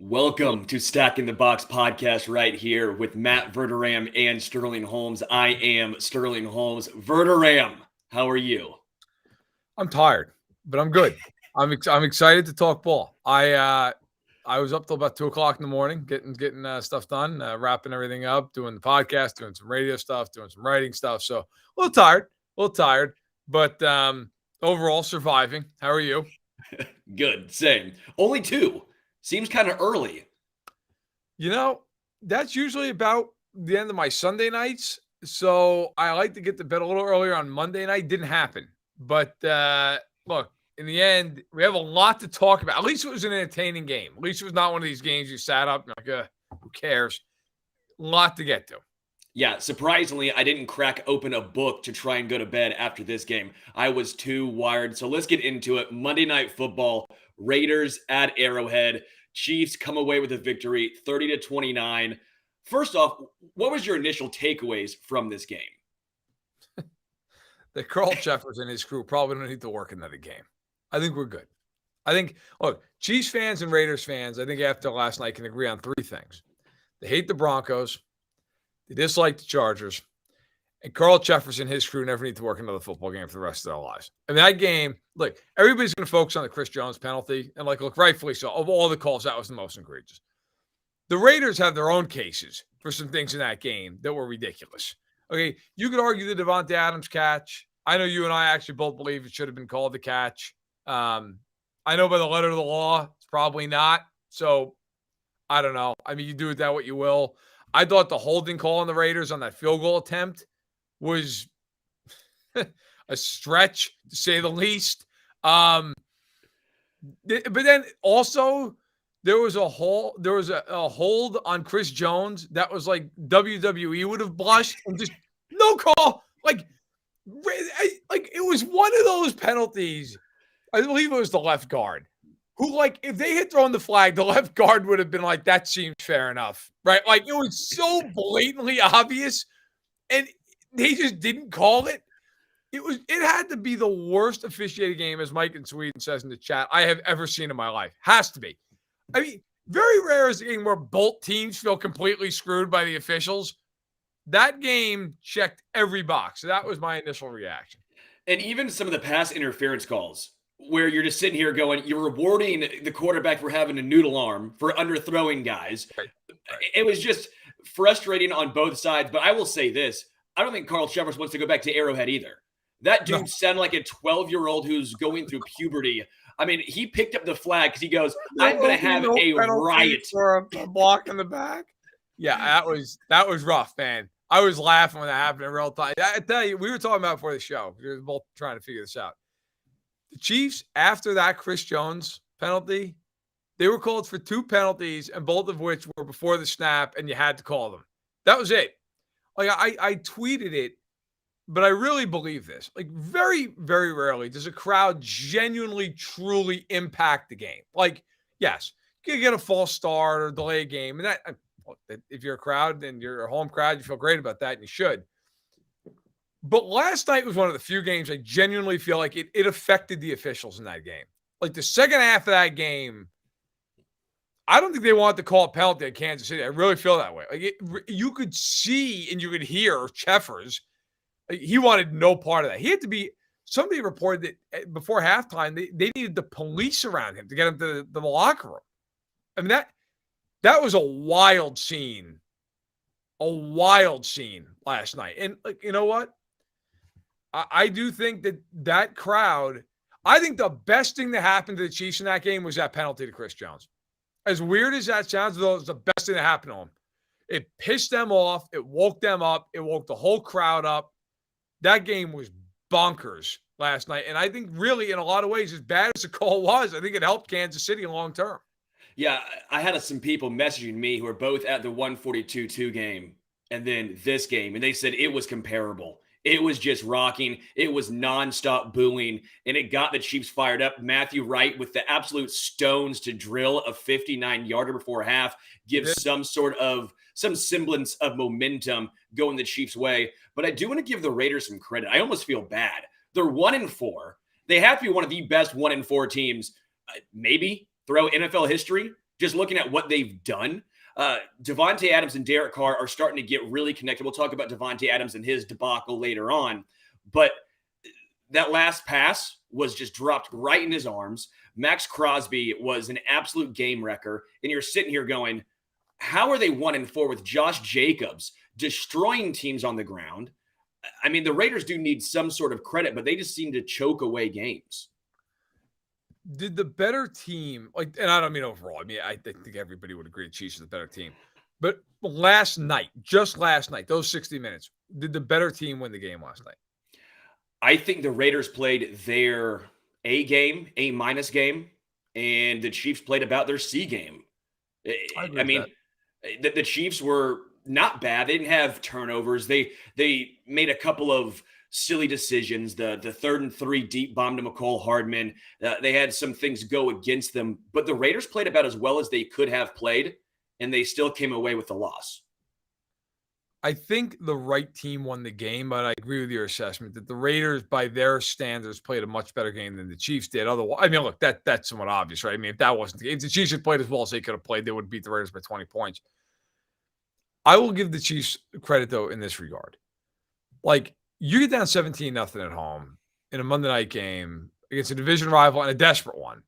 Welcome to Stack in the Box podcast right here with Matt Verderame and Sterling Holmes. I am Sterling Holmes. Verderame, how are you? I'm tired, but I'm good. I'm excited to talk ball. I was up till about 2:00 in the morning, getting stuff done, wrapping everything up, doing the podcast, doing some radio stuff, doing some writing stuff. So a little tired, but overall surviving. How are you? Good, same. Only two. Seems kind of early. That's usually about the end of my Sunday nights. So I like to get to bed a little earlier on Monday night. Didn't happen. But look, in the end, we have a lot to talk about. At least it was an entertaining game. At least it was not one of these games you sat up and like, who cares? A lot to get to. Yeah, surprisingly, I didn't crack open a book to try and go to bed after this game. I was too wired. So let's get into it. Monday Night Football, Raiders at Arrowhead. Chiefs come away with a victory, 30-29. First off, what was your initial takeaways from this game? That Carl Jeffers and his crew probably don't need to work another game. I think we're good. I think, look, Chiefs fans and Raiders fans, I think after last night can agree on three things. They hate the Broncos. They dislike the Chargers. And Carl Jeffers and his crew never need to work another football game for the rest of their lives. I mean, that game, look, everybody's going to focus on the Chris Jones penalty. And, look, rightfully so. Of all the calls, that was the most egregious. The Raiders have their own cases for some things in that game that were ridiculous. Okay, you could argue the Devante Adams catch. I know you and I actually both believe it should have been called the catch. I know by the letter of the law, it's probably not. So, I don't know. I mean, you do with that what you will. I thought the holding call on the Raiders on that field goal attempt was a stretch, to say the least. But then also there was a hold on Chris Jones that was like WWE would have blushed and just no call. Like it was one of those penalties. I believe it was the left guard who, like, if they had thrown the flag, the left guard would have been like, that seems fair enough, right? Like, it was so blatantly obvious, and they just didn't call it. It had to be the worst officiated game, as Mike in Sweden says in the chat, I have ever seen in my life. Has to be. I mean, very rare is a game where both teams feel completely screwed by the officials. That game checked every box. So that was my initial reaction. And even some of the pass interference calls, where you're just sitting here going, you're rewarding the quarterback for having a noodle arm, for underthrowing guys. Right. It was just frustrating on both sides. But I will say this. I don't think Carl Jeffers wants to go back to Arrowhead either. That dude sounded like a 12-year-old who's going through puberty. I mean, he picked up the flag because he goes, I'm going to have a riot. For a block in the back. Yeah, that was rough, man. I was laughing when that happened in real time. I tell you, we were talking about before the show. We were both trying to figure this out. The Chiefs, after that Chris Jones penalty, they were called for two penalties, and both of which were before the snap, and you had to call them. That was it. Like, I tweeted it, but I really believe this. Like, very, very rarely does a crowd genuinely, truly impact the game. Like, yes, you can get a false start or delay a game, and that if you're a crowd and you're a home crowd, you feel great about that, and you should. But last night was one of the few games I genuinely feel like it affected the officials in that game. Like, the second half of that game, I don't think they wanted to call a penalty at Kansas City. I really feel that way. Like, you could see and you could hear Jeffers. He wanted no part of that. He had to be – somebody reported that before halftime, they needed the police around him to get him to the locker room. I mean, that was a wild scene. A wild scene last night. And, like, you know what? I do think that crowd – I think the best thing that happened to the Chiefs in that game was that penalty to Chris Jones. As weird as that sounds, though, it's the best thing that happened to him. It pissed them off. It woke them up. It woke the whole crowd up. That game was bonkers last night. And I think really, in a lot of ways, as bad as the call was, I think it helped Kansas City long term. Yeah, I had some people messaging me who were both at the 142-2 game and then this game, and they said it was comparable. It was just rocking. It was nonstop booing, and it got the Chiefs fired up. Matthew Wright with the absolute stones to drill a 59-yarder before half gives some semblance of momentum going the Chiefs' way. But I do want to give the Raiders some credit. I almost feel bad. They're 1-4. They have to be one of the best 1-4 teams, maybe throughout NFL history. just looking at what they've done. Devante Adams and Derek Carr are starting to get really connected. We'll talk about Devante Adams and his debacle later on. But that last pass was just dropped right in his arms. Max Crosby was an absolute game wrecker. And you're sitting here going, how are they 1-4 with Josh Jacobs destroying teams on the ground? I mean, the Raiders do need some sort of credit, but they just seem to choke away games. Did the better team, and I don't mean overall, I mean, I think everybody would agree the Chiefs are the better team. But just last night, those 60 minutes, did the better team win the game last night? I think the Raiders played their A game, A- game, and the Chiefs played about their C game. I mean, the Chiefs were not bad. They didn't have turnovers. They made a couple of silly decisions. The 3rd and 3 deep bomb to McCole Hardman. They had some things go against them, but the Raiders played about as well as they could have played, and they still came away with the loss. I think the right team won the game, but I agree with your assessment that the Raiders, by their standards, played a much better game than the Chiefs did. Otherwise, I mean, look, that's somewhat obvious, right? I mean, if that wasn't the game, if the Chiefs had played as well as they could have played, they would beat the Raiders by 20 points. I will give the Chiefs credit, though, in this regard. Like, you get down 17-0 at home in a Monday night game against a division rival and a desperate one.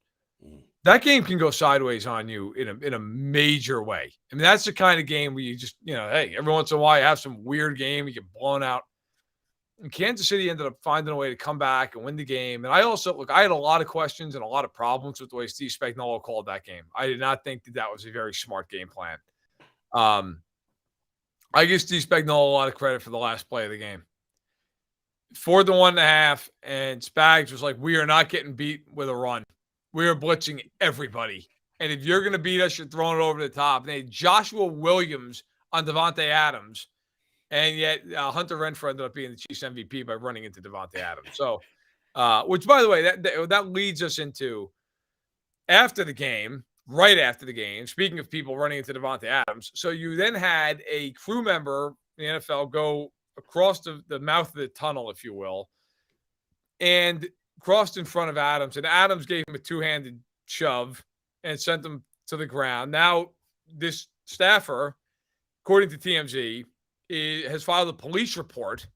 That game can go sideways on you in a major way. I mean, that's the kind of game where you just, hey, every once in a while you have some weird game, you get blown out. And Kansas City ended up finding a way to come back and win the game. And I had a lot of questions and a lot of problems with the way Steve Spagnuolo called that game. I did not think that was a very smart game plan. I give Steve Spagnuolo a lot of credit for the last play of the game. 4th and 1.5, and Spags was like, we are not getting beat with a run. We are blitzing everybody. And if you're going to beat us, you're throwing it over the top. And they had Joshua Williams on Devante Adams. And yet Hunter Renfrow ended up being the Chiefs MVP by running into Devante Adams. So, which, by the way, that leads us into after the game, right after the game, speaking of people running into Devante Adams. So you then had a crew member in the NFL go across the mouth of the tunnel, if you will, and crossed in front of Adams, and Adams gave him a 2-handed shove and sent him to the ground. Now, this staffer, according to TMZ, has filed a police report,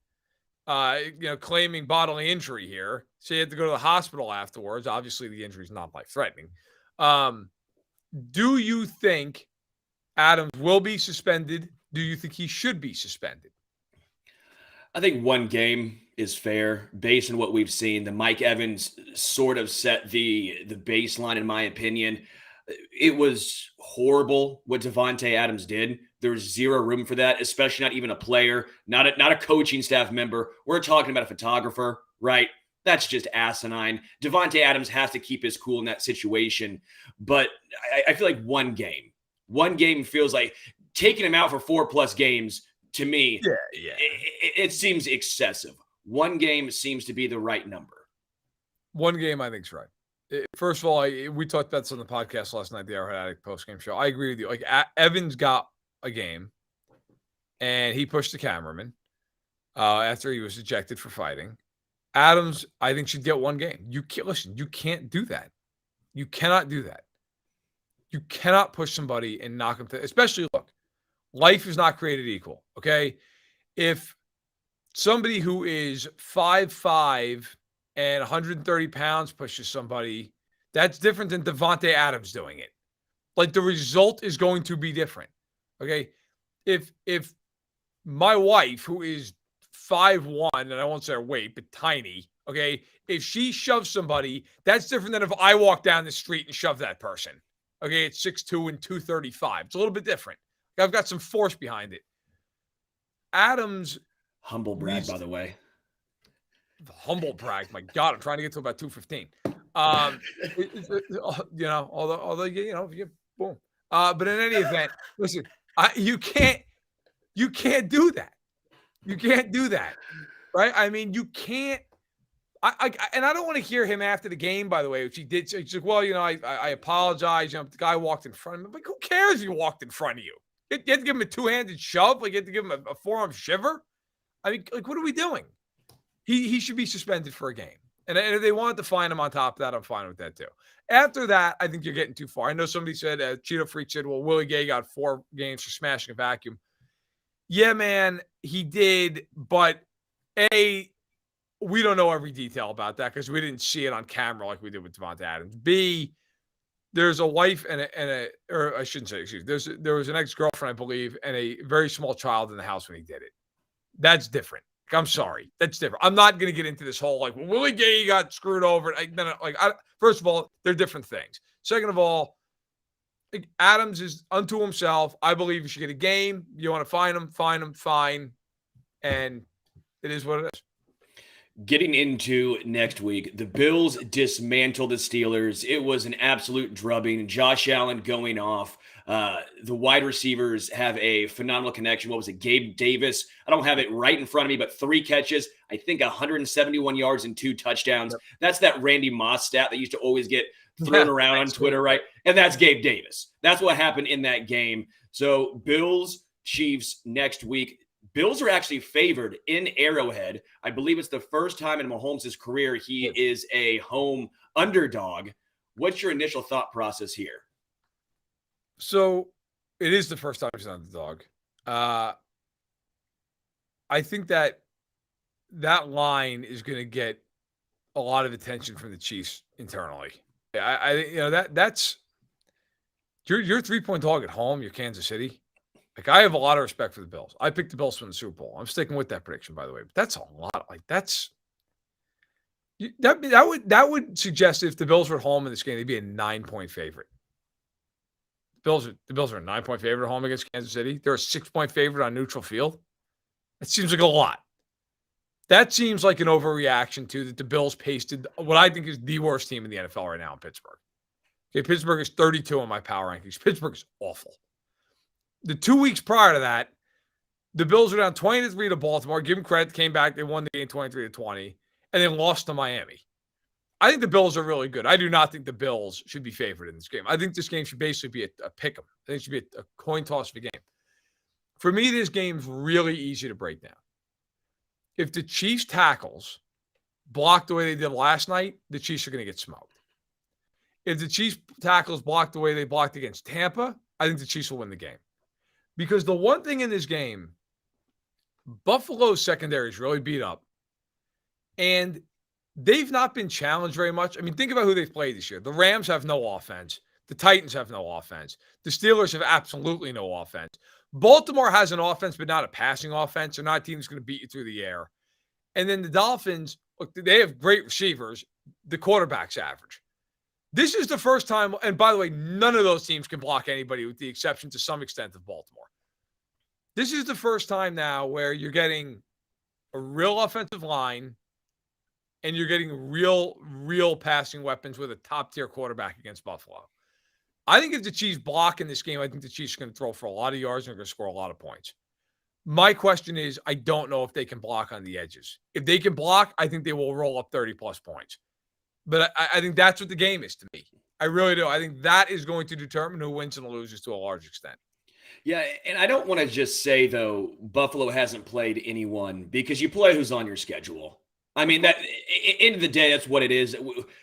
claiming bodily injury here. So he had to go to the hospital afterwards. Obviously, the injury is not life-threatening. Do you think Adams will be suspended? Do you think he should be suspended? I think 1 game is fair based on what we've seen. The Mike Evans sort of set the baseline, in my opinion. It was horrible what Devante Adams did. There's zero room for that, especially not even a player, not a coaching staff member. We're talking about a photographer, right? That's just asinine. Devante Adams has to keep his cool in that situation. But I feel like 1 game feels like taking him out for 4+ games. To me, it seems excessive. 1 game seems to be the right number. 1 game, I think, is right. First of all, we talked about this on the podcast last night, the Arrowhead Addict postgame show. I agree with you. Like, Evans got a game, and he pushed the cameraman after he was ejected for fighting. Adams, I think, should get 1 game. You can't do that. You cannot do that. You cannot push somebody and knock them to, especially, look, life is not created equal, okay? If somebody who is 5'5" and 130 pounds pushes somebody, that's different than Devante Adams doing it. Like, the result is going to be different, okay? If my wife, who is 5'1", and I won't say her weight, but tiny, okay, if she shoves somebody, that's different than if I walk down the street and shove that person, okay? It's 6'2" and 235. It's a little bit different. I've got some force behind it. Adams. Humble brag, by the way. Humble brag. My God, I'm trying to get to about 215. Boom. But in any event, listen, you can't do that. You can't do that, right? I mean, you can't. And I don't want to hear him after the game, by the way, which he did. He's like, well, I apologize. The guy walked in front of me. Like, who cares if he walked in front of you? You had to give him a 2-handed shove? Like, you had to give him a forearm shiver? I mean, like, what are we doing? He should be suspended for a game. And if they wanted to fine him on top of that, I'm fine with that too. After that, I think you're getting too far. I know somebody said, Cheeto Freak said, well, Willie Gay got 4 games for smashing a vacuum. Yeah, man, he did. But A, we don't know every detail about that because we didn't see it on camera like we did with Devante Adams. B, there's a wife or I shouldn't say, excuse me. There was an ex-girlfriend, I believe, and a very small child in the house when he did it. That's different. I'm sorry. That's different. I'm not going to get into this whole, well, Willie Gay got screwed over. First of all, they're different things. Second of all, Adams is unto himself. I believe you should get a game. You want to find him, fine. And it is what it is. Getting into next week, the Bills dismantled the Steelers. It was an absolute drubbing. Josh Allen going off. The wide receivers have a phenomenal connection. What was it? Gabe Davis. I don't have it right in front of me, but 3 catches, I think 171 yards and 2 touchdowns. Yep. That's that Randy Moss stat that used to always get thrown around on Twitter, right? And that's Gabe Davis. That's what happened in that game. So Bills, Chiefs next week. Bills are actually favored in Arrowhead. I believe it's the first time in Mahomes' career he is a home underdog. What's your initial thought process here? So it is the first time he's an underdog. I think that line is going to get a lot of attention from the Chiefs internally. That's your 3-point dog at home. You're Kansas City. I have a lot of respect for the Bills. I picked the Bills to win the Super Bowl. I'm sticking with that prediction, by the way. But that's a lot. That would suggest if the Bills were at home in this game, they'd be a 9-point favorite. The Bills are a 9-point favorite at home against Kansas City. They're a 6-point favorite on neutral field. That seems like a lot. That seems like an overreaction to that the Bills pasted what I think is the worst team in the NFL right now in Pittsburgh. Okay, Pittsburgh is 32 on my power rankings. Pittsburgh is awful. The 2 weeks prior to that, the Bills were down 20-3 to Baltimore. Give them credit, came back. They won the game 23-20, and then lost to Miami. I think the Bills are really good. I do not think the Bills should be favored in this game. I think this game should basically be a pick 'em. I think it should be a coin toss of a game. For me, this game's really easy to break down. If the Chiefs tackles block the way they did last night, the Chiefs are going to get smoked. If the Chiefs tackles block the way they blocked against Tampa, I think the Chiefs will win the game. Because the one thing in this game, Buffalo's secondary is really beat up. And they've not been challenged very much. I mean, think about who they've played this year. The Rams have no offense. The Titans have no offense. The Steelers have absolutely no offense. Baltimore has an offense, but not a passing offense. They're not a team that's going to beat you through the air. And then the Dolphins, look, they have great receivers. The quarterback's average. This is the first time, and by the way, none of those teams can block anybody with the exception to some extent of Baltimore. This is the first time now where you're getting a real offensive line and you're getting real passing weapons with a top-tier quarterback against Buffalo. I think if the Chiefs block in this game, I think the Chiefs are going to throw for a lot of yards and are going to score a lot of points. My question is, I don't know if they can block on the edges. If they can block, I think they will roll up 30-plus points. But I think that's what the game is to me. I really do. I think that is going to determine who wins and loses to a large extent. Yeah, and I don't want to just say, though, Buffalo hasn't played anyone because you play who's on your schedule. I mean, that end of the day, that's what it is.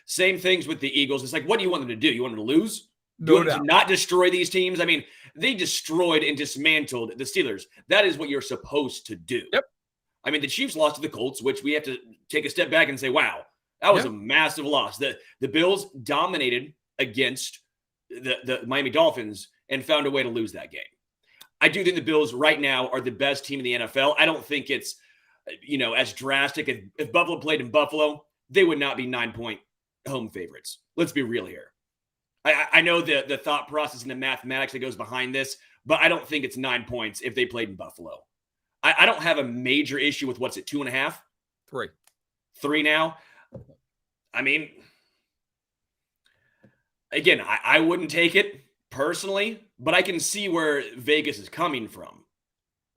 Same things with the Eagles. It's like, what do you want them to do? You want them to lose? You want them to not destroy these teams? I mean, they destroyed and dismantled the Steelers. That is what you're supposed to do. Yep. I mean, the Chiefs lost to the Colts, which we have to take a step back and say, wow, that was a massive loss. The Bills dominated against the Miami Dolphins and found a way to lose that game. I do think the Bills right now are the best team in the NFL. I don't think it's, as drastic. If Buffalo played in Buffalo, they would not be 9-point home favorites. Let's be real here. I know the thought process and the mathematics that goes behind this, but I don't think it's 9 points if they played in Buffalo. I don't have a major issue with 2.5? 3. 3 now. I mean, again, I wouldn't take it personally, but I can see where Vegas is coming from.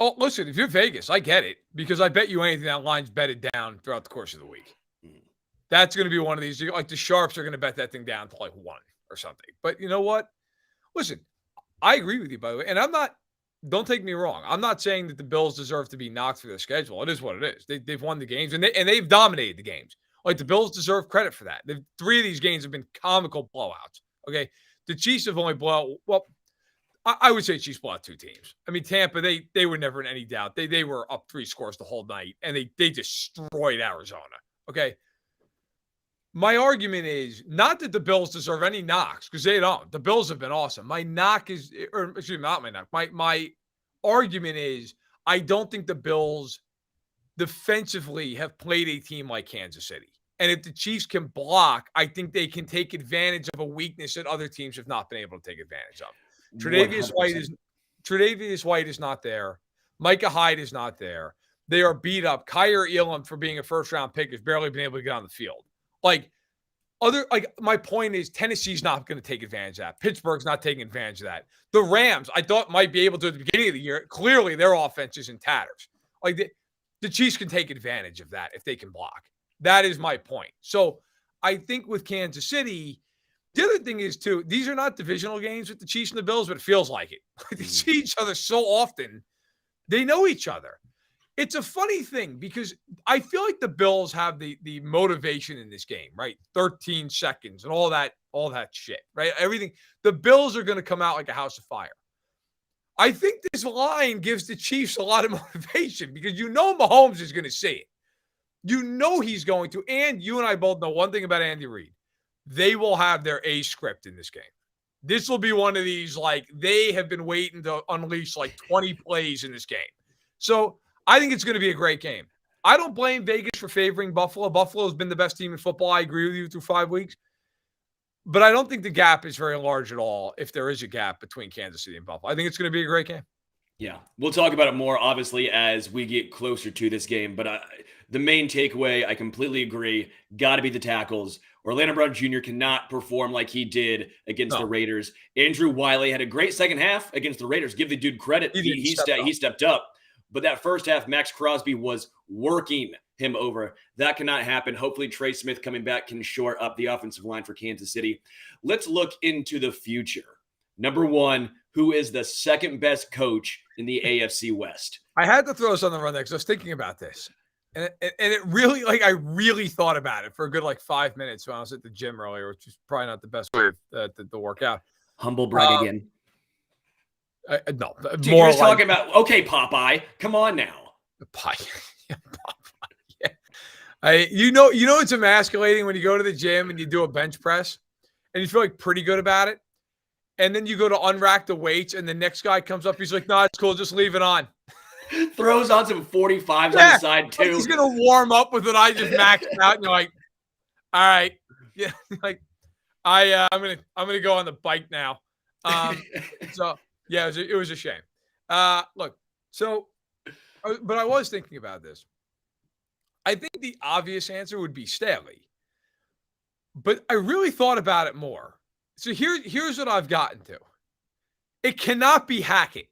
Oh, listen, if you're Vegas, I get it because I bet you anything that line's betted down throughout the course of the week. That's going to be one of these. Like the Sharps are going to bet that thing down to 1 or something. But you know what? Listen, I agree with you, by the way. And don't take me wrong. I'm not saying that the Bills deserve to be knocked through their schedule. It is what it is. They've won the games and they've dominated the games. Like, the Bills deserve credit for that. The 3 of these games have been comical blowouts. Okay. The Chiefs have only I would say Chiefs blow out 2 teams. I mean, Tampa, they were never in any doubt. They were up 3 scores the whole night, and they destroyed Arizona. Okay. My argument is not that the Bills deserve any knocks, because they don't. The Bills have been awesome. My knock is, or excuse me, not my knock. My argument is I don't think the Bills defensively have played a team like Kansas City. And if the Chiefs can block, I think they can take advantage of a weakness that other teams have not been able to take advantage of. Tre'Davious White is not there. Micah Hyde is not there. They are beat up. Kyer Elam, for being a first-round pick, has barely been able to get on the field. My point is Tennessee's not going to take advantage of that. Pittsburgh's not taking advantage of that. The Rams, I thought, might be able to at the beginning of the year. Clearly, their offense is in tatters. The Chiefs can take advantage of that if they can block. That is my point. So I think with Kansas City, the other thing is, too, these are not divisional games with the Chiefs and the Bills, but it feels like it. They see each other so often. They know each other. It's a funny thing because I feel like the Bills have the motivation in this game, right? 13 seconds and all that shit, right? Everything. The Bills are going to come out like a house of fire. I think this line gives the Chiefs a lot of motivation because Mahomes is going to see it. He's going to. And you and I both know one thing about Andy Reid. They will have their A script in this game. This will be one of these, they have been waiting to unleash 20 plays in this game. So I think it's going to be a great game. I don't blame Vegas for favoring Buffalo. Buffalo has been the best team in football. I agree with you through 5 weeks. But I don't think the gap is very large at all if there is a gap between Kansas City and Buffalo. I think it's going to be a great game. Yeah, we'll talk about it more, obviously, as we get closer to this game. But the main takeaway, I completely agree, got to be the tackles. Orlando Brown Jr. cannot perform like he did against the Raiders. Andrew Wiley had a great second half against the Raiders. Give the dude credit. He stepped up. But that first half, Max Crosby was working him over. That cannot happen. Hopefully, Trey Smith coming back can shore up the offensive line for Kansas City. Let's look into the future. Number one, who is the second best coach in the AFC West? I had to throw this on the run there because I was thinking about this. And it really, I really thought about it for a good 5 minutes when I was at the gym earlier, which is probably not the best way to work out. Humble brag again. No. Dude, you're just talking about, okay, Popeye, come on now. Popeye. Yeah, Popeye. Yeah. It's emasculating when you go to the gym and you do a bench press and you feel pretty good about it. And then you go to unrack the weights and the next guy comes up. He's like, no, it's cool. Just leave it on. Throws on some 45s on the side, too. He's going to warm up with what I just maxed out. And you're like, all right. Yeah. I'm going to go on the bike now. So, yeah, it was a shame. But I was thinking about this. I think the obvious answer would be Staley. But I really thought about it more. So here's what I've gotten to. It cannot be Hackett.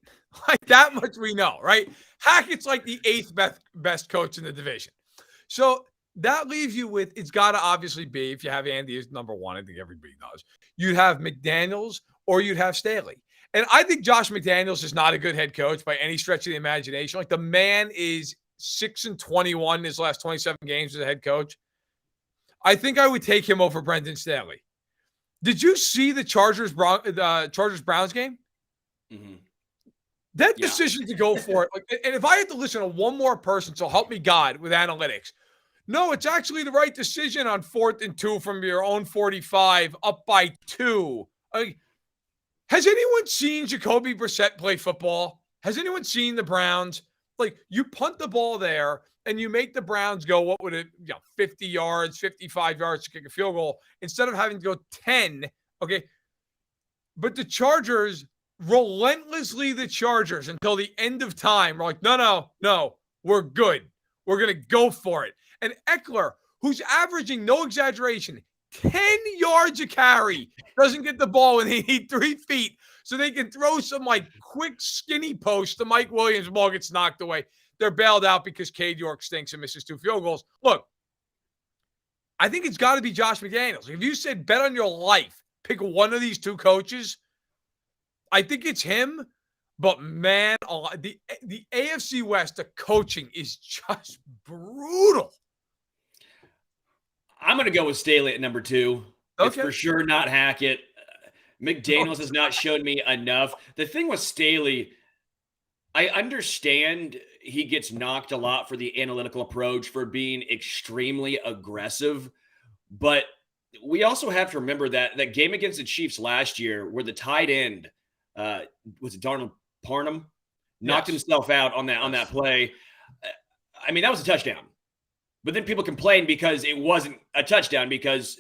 That much we know, right? Hackett's the 8th best coach in the division. So that leaves you with, it's got to obviously be, if you have Andy as number one, I think everybody does, you'd have McDaniels or you'd have Staley. And I think Josh McDaniels is not a good head coach by any stretch of the imagination. The man is 6-21 in his last 27 games as a head coach. I think I would take him over Brendan Staley. Did you see the Chargers-Browns game? Mm-hmm. That decision to go for it. And if I had to listen to one more person, so help me God with analytics. No, it's actually the right decision on 4th and 2 from your own 45, up by 2. Has anyone seen Jacoby Brissett play football? Has anyone seen the Browns? You punt the ball there and you make the Browns go, what would it, 50 yards, 55 yards to kick a field goal instead of having to go 10. Okay. But the Chargers, relentlessly the Chargers until the end of time, we're like, no, we're good. We're going to go for it. And Eckler, who's averaging, no exaggeration, 10 yards a carry, doesn't get the ball when they need 3 feet so they can throw some quick skinny post to Mike Williams. The ball gets knocked away. They're bailed out because Cade York stinks and misses 2 field goals. Look, I think it's got to be Josh McDaniels. If you said bet on your life, pick one of these 2 coaches, I think it's him. But, man, the AFC West, the coaching is just brutal. I'm going to go with Staley at number 2. It's Okay. for sure not Hackett. McDaniels has not shown me enough. The thing with Staley, I understand he gets knocked a lot for the analytical approach, for being extremely aggressive, but we also have to remember that game against the Chiefs last year, where the tight end, was it Darnell Parham, knocked himself out on that play. I mean, that was a touchdown. But then people complained because it wasn't a touchdown, because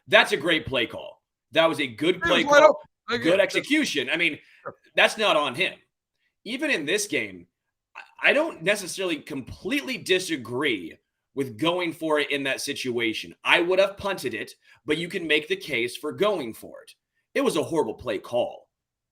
that's a great play call. That was a good play call, good execution. I mean, that's not on him. Even in this game, I don't necessarily completely disagree with going for it in that situation. I would have punted it, but you can make the case for going for it. It was a horrible play call.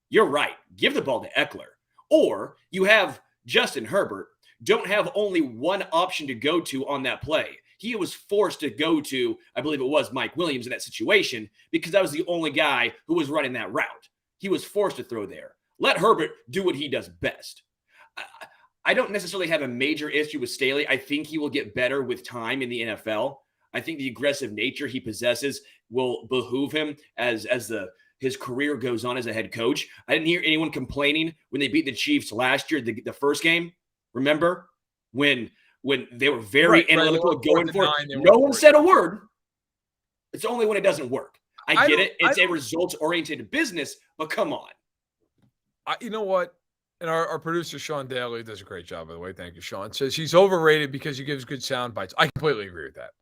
You're right. Give the ball to Eckler. Or you have Justin Herbert, don't have only one option to go to on that play. He was forced to go to, I believe it was Mike Williams in that situation, because that was the only guy who was running that route. He was forced to throw there. Let Herbert do what he does best. I don't necessarily have a major issue with Staley. I think he will get better with time in the NFL. I think the aggressive nature he possesses will behoove him as his career goes on as a head coach. I didn't hear anyone complaining when they beat the Chiefs last year, the first game. Remember when they were very analytical going for it? No one said a word. It's only when it doesn't work. I get it. It's a results-oriented business, but come on. You know what? And our producer, Sean Daly, does a great job, by the way. Thank you, Sean. Says he's overrated because he gives good sound bites. I completely agree with that.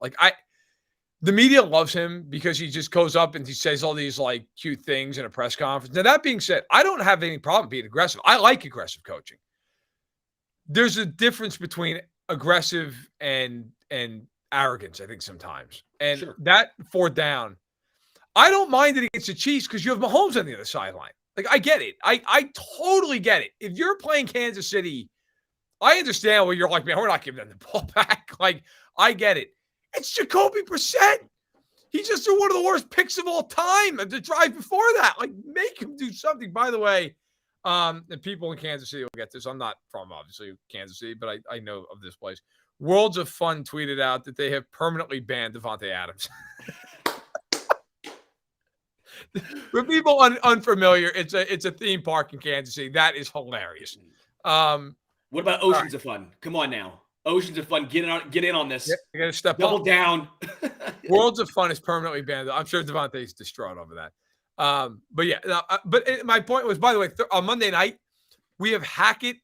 The media loves him because he just goes up and he says all these cute things in a press conference. Now, that being said, I don't have any problem being aggressive. I like aggressive coaching. There's a difference between aggressive and arrogance, I think, sometimes. And that 4th down, I don't mind it against the Chiefs because you have Mahomes on the other sideline. I get it. I totally get it. If you're playing Kansas City, I understand where you're like, man, we're not giving them the ball back. I get it. It's Jacoby Brissett. He just threw one of the worst picks of all time the drive before that. Make him do something. By the way, and people in Kansas City will get this. I'm not from, obviously, Kansas City, but I know of this place. Worlds of Fun tweeted out that they have permanently banned Devante Adams. For people unfamiliar, it's a theme park in Kansas City. That is hilarious. What about Oceans of Fun? Come on now. Oceans of Fun, get in on this. Yeah, you got to step Double down. Worlds of Fun is permanently banned. I'm sure Devante's distraught over that. But yeah, my point was, by the way, on Monday night, we have Hackett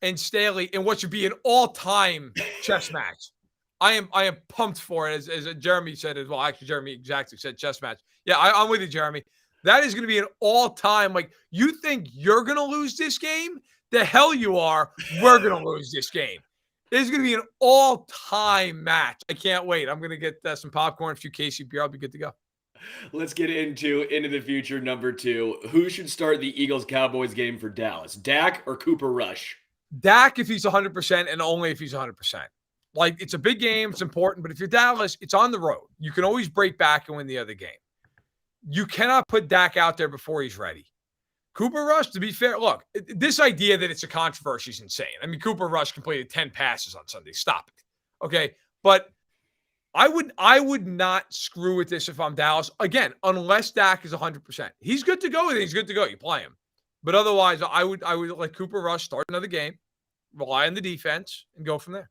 and Staley in what should be an all-time chess match. I am pumped for it, as Jeremy said as well. Actually, Jeremy exactly said chess match. Yeah, I'm with you, Jeremy. That is going to be an all-time. You think you're going to lose this game? The hell you are. We're going to lose this game. This is going to be an all-time match. I can't wait. I'm going to get some popcorn, a few KCP. I'll be good to go. Let's get into the future, number 2. Who should start the Eagles-Cowboys game for Dallas? Dak or Cooper Rush? Dak if he's 100% and only if he's 100%. It's a big game. It's important. But if you're Dallas, it's on the road. You can always break back and win the other game. You cannot put Dak out there before he's ready. Cooper Rush, to be fair, look, this idea that it's a controversy is insane. I mean, Cooper Rush completed 10 passes on Sunday. Stop it. Okay? But I would not screw with this if I'm Dallas. Again, unless Dak is 100%. He's good to go with it. He's good to go. You play him. But otherwise, I would let Cooper Rush start another game, rely on the defense, and go from there.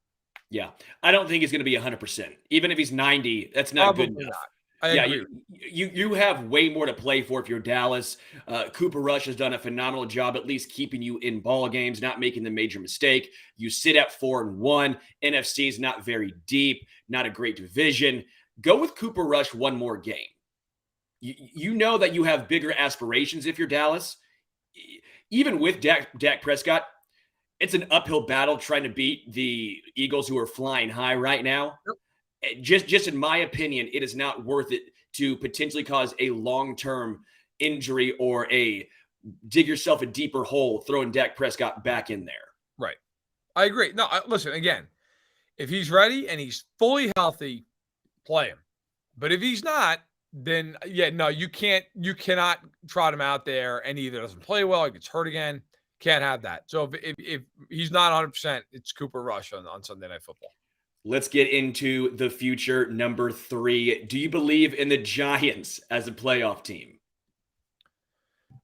Yeah. I don't think he's going to be 100%. Even if he's 90, that's not good enough. I agree. You have way more to play for if you're Dallas. Cooper Rush has done a phenomenal job at least keeping you in ball games, not making the major mistake. You sit at 4-1. NFC is not very deep, not a great division. Go with Cooper Rush one more game. You know that you have bigger aspirations if you're Dallas. Even with Dak Prescott, it's an uphill battle trying to beat the Eagles, who are flying high right now. Yep. Just in my opinion, it is not worth it to potentially cause a long-term injury or dig yourself a deeper hole throwing Dak Prescott back in there. Right. I agree. No, listen, again, if he's ready and he's fully healthy, play him. But if he's not, then you cannot trot him out there and he either doesn't play well, he gets hurt again. Can't have that. So if he's not 100%, it's Cooper Rush on Sunday Night Football. Let's get into the future. Number 3. Do you believe in the Giants as a playoff team?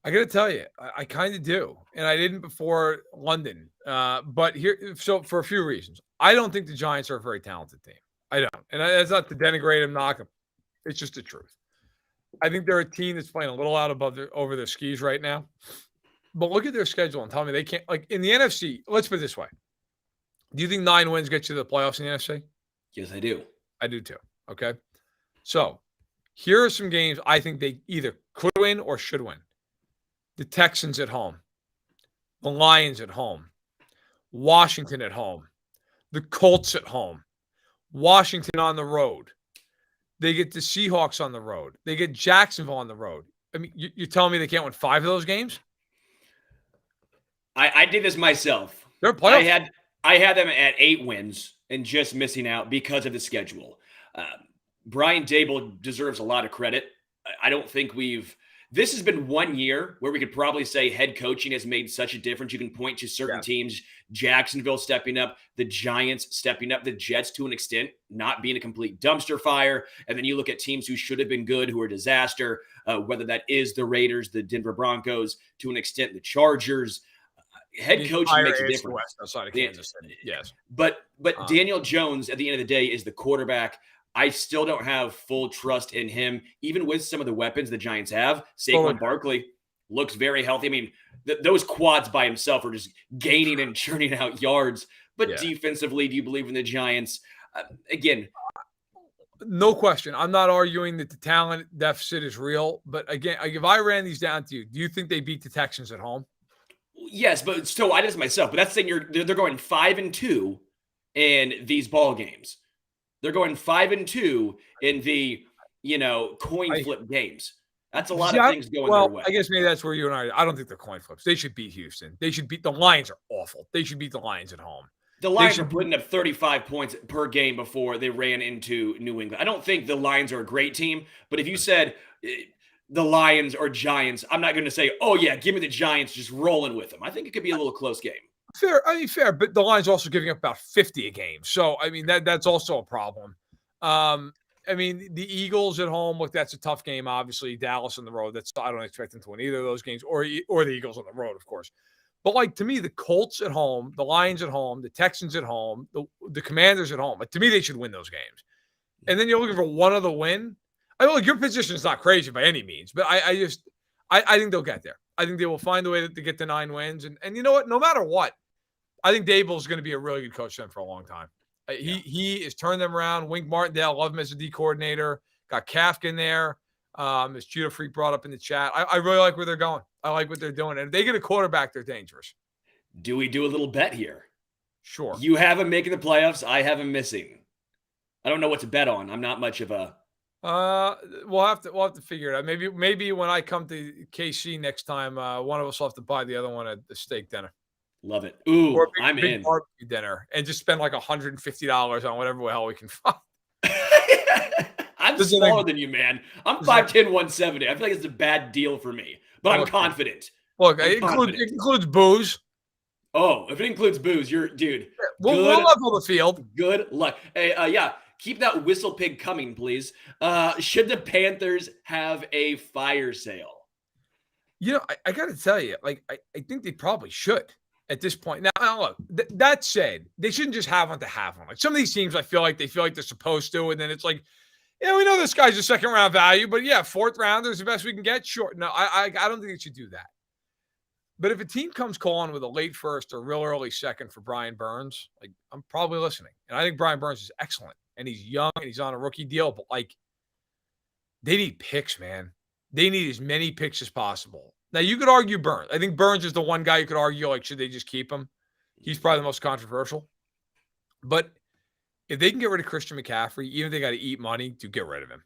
I got to tell you, I kind of do. And I didn't before London. But here, so for a few reasons, I don't think the Giants are a very talented team. I don't. And that's not to denigrate them, knock them. It's just the truth. I think they're a team that's playing a little out over their skis right now. But look at their schedule and tell me they can't, like in the NFC, let's put it this way. Do you think 9 wins get you to the playoffs in the NFC? Yes, I do. I do too. Okay. So here are some games I think they either could win or should win. The Texans at home, the Lions at home, Washington at home, the Colts at home, Washington on the road. They get the Seahawks on the road. They get Jacksonville on the road. I mean, you're telling me they can't win 5 of those games? I did this myself. They're playoff. I had them at 8 wins and just missing out because of the schedule. Brian Daboll deserves a lot of credit. I don't think this has been one year where we could probably say head coaching has made such a difference. You can point to certain teams, Jacksonville stepping up, the Giants stepping up, the Jets to an extent, not being a complete dumpster fire. And then you look at teams who should have been good, who are disaster, whether that is the Raiders, the Denver Broncos, to an extent, the Chargers. Head coaching makes a difference. West outside of Kansas City. Yes. But Daniel Jones, at the end of the day, is the quarterback. I still don't have full trust in him, even with some of the weapons the Giants have. Saquon Barkley looks very healthy. I mean, those quads by himself are just gaining and churning out yards. But defensively, do you believe in the Giants? Again, no question. I'm not arguing that the talent deficit is real. But again, if I ran these down to you, do you think they beat the Texans at home? Yes, but so I did this myself. But that's saying they're going 5-2 in these ball games. They're going 5-2 in the coin flip games. That's a lot of things going their way. I guess maybe that's where you and I don't think they're coin flips. They should beat Houston. They should beat the Lions. Are awful. They should beat the Lions at home. The Lions are putting up 35 points per game before they ran into New England. I don't think the Lions are a great team, but if you said the Lions or Giants, I'm not going to say, oh yeah, give me the Giants, just rolling with them. I think it could be a little close game. Fair, but the Lions also giving up about 50 a game. So, I mean, that's also a problem. I mean, the Eagles at home, look, that's a tough game, obviously. Dallas on the road, I don't expect them to win either of those games, or the Eagles on the road, of course. But, like, to me, the Colts at home, the Lions at home, the Texans at home, the Commanders at home, like, to me, they should win those games. And then you're looking for one other win. I mean, look, your position is not crazy by any means, but I think they'll get there. I think they will find a way to get to 9 wins. And you know what? No matter what, I think Dable is going to be a really good coach then for a long time. He has turned them around. Wink Martindale, love him as a D coordinator. Got Kafka in there. As Judah Freak brought up in the chat. I really like where they're going. I like what they're doing. And if they get a quarterback, they're dangerous. Do we do a little bet here? Sure. You have him making the playoffs. I have him missing. I don't know what to bet on. I'm not much of a. We'll have to figure it out. Maybe when I come to KC next time, one of us will have to buy the other one a steak dinner. Love it. Ooh, or I'm in. Barbecue dinner and just spend like $150 on whatever the hell we can find. I'm smaller than you, man. I'm 5'10", 170. I feel like it's a bad deal for me, but I'm confident. Look, it includes booze. Oh, if it includes booze, you're dude. We'll level the field. Good luck. Hey, keep that whistle pig coming, please. Should the Panthers have a fire sale? You know, I got to tell you, like, I think they probably should at this point. Now look, that said, they shouldn't just have one to have one. Like some of these teams, I feel like they're supposed to, and then it's like, yeah, we know this guy's a second round value, but yeah, 4th rounder is the best we can get. Sure. No, I don't think it should do that. But if a team comes calling with a late first or real early second for Brian Burns, like I'm probably listening. And I think Brian Burns is excellent. And he's young and he's on a rookie deal, but like they need picks, man. They need as many picks as possible. Now you could argue Burns. I think Burns is the one guy you could argue, like, should they just keep him? He's probably the most controversial. But if they can get rid of Christian McCaffrey, even if they got to eat money, to get rid of him.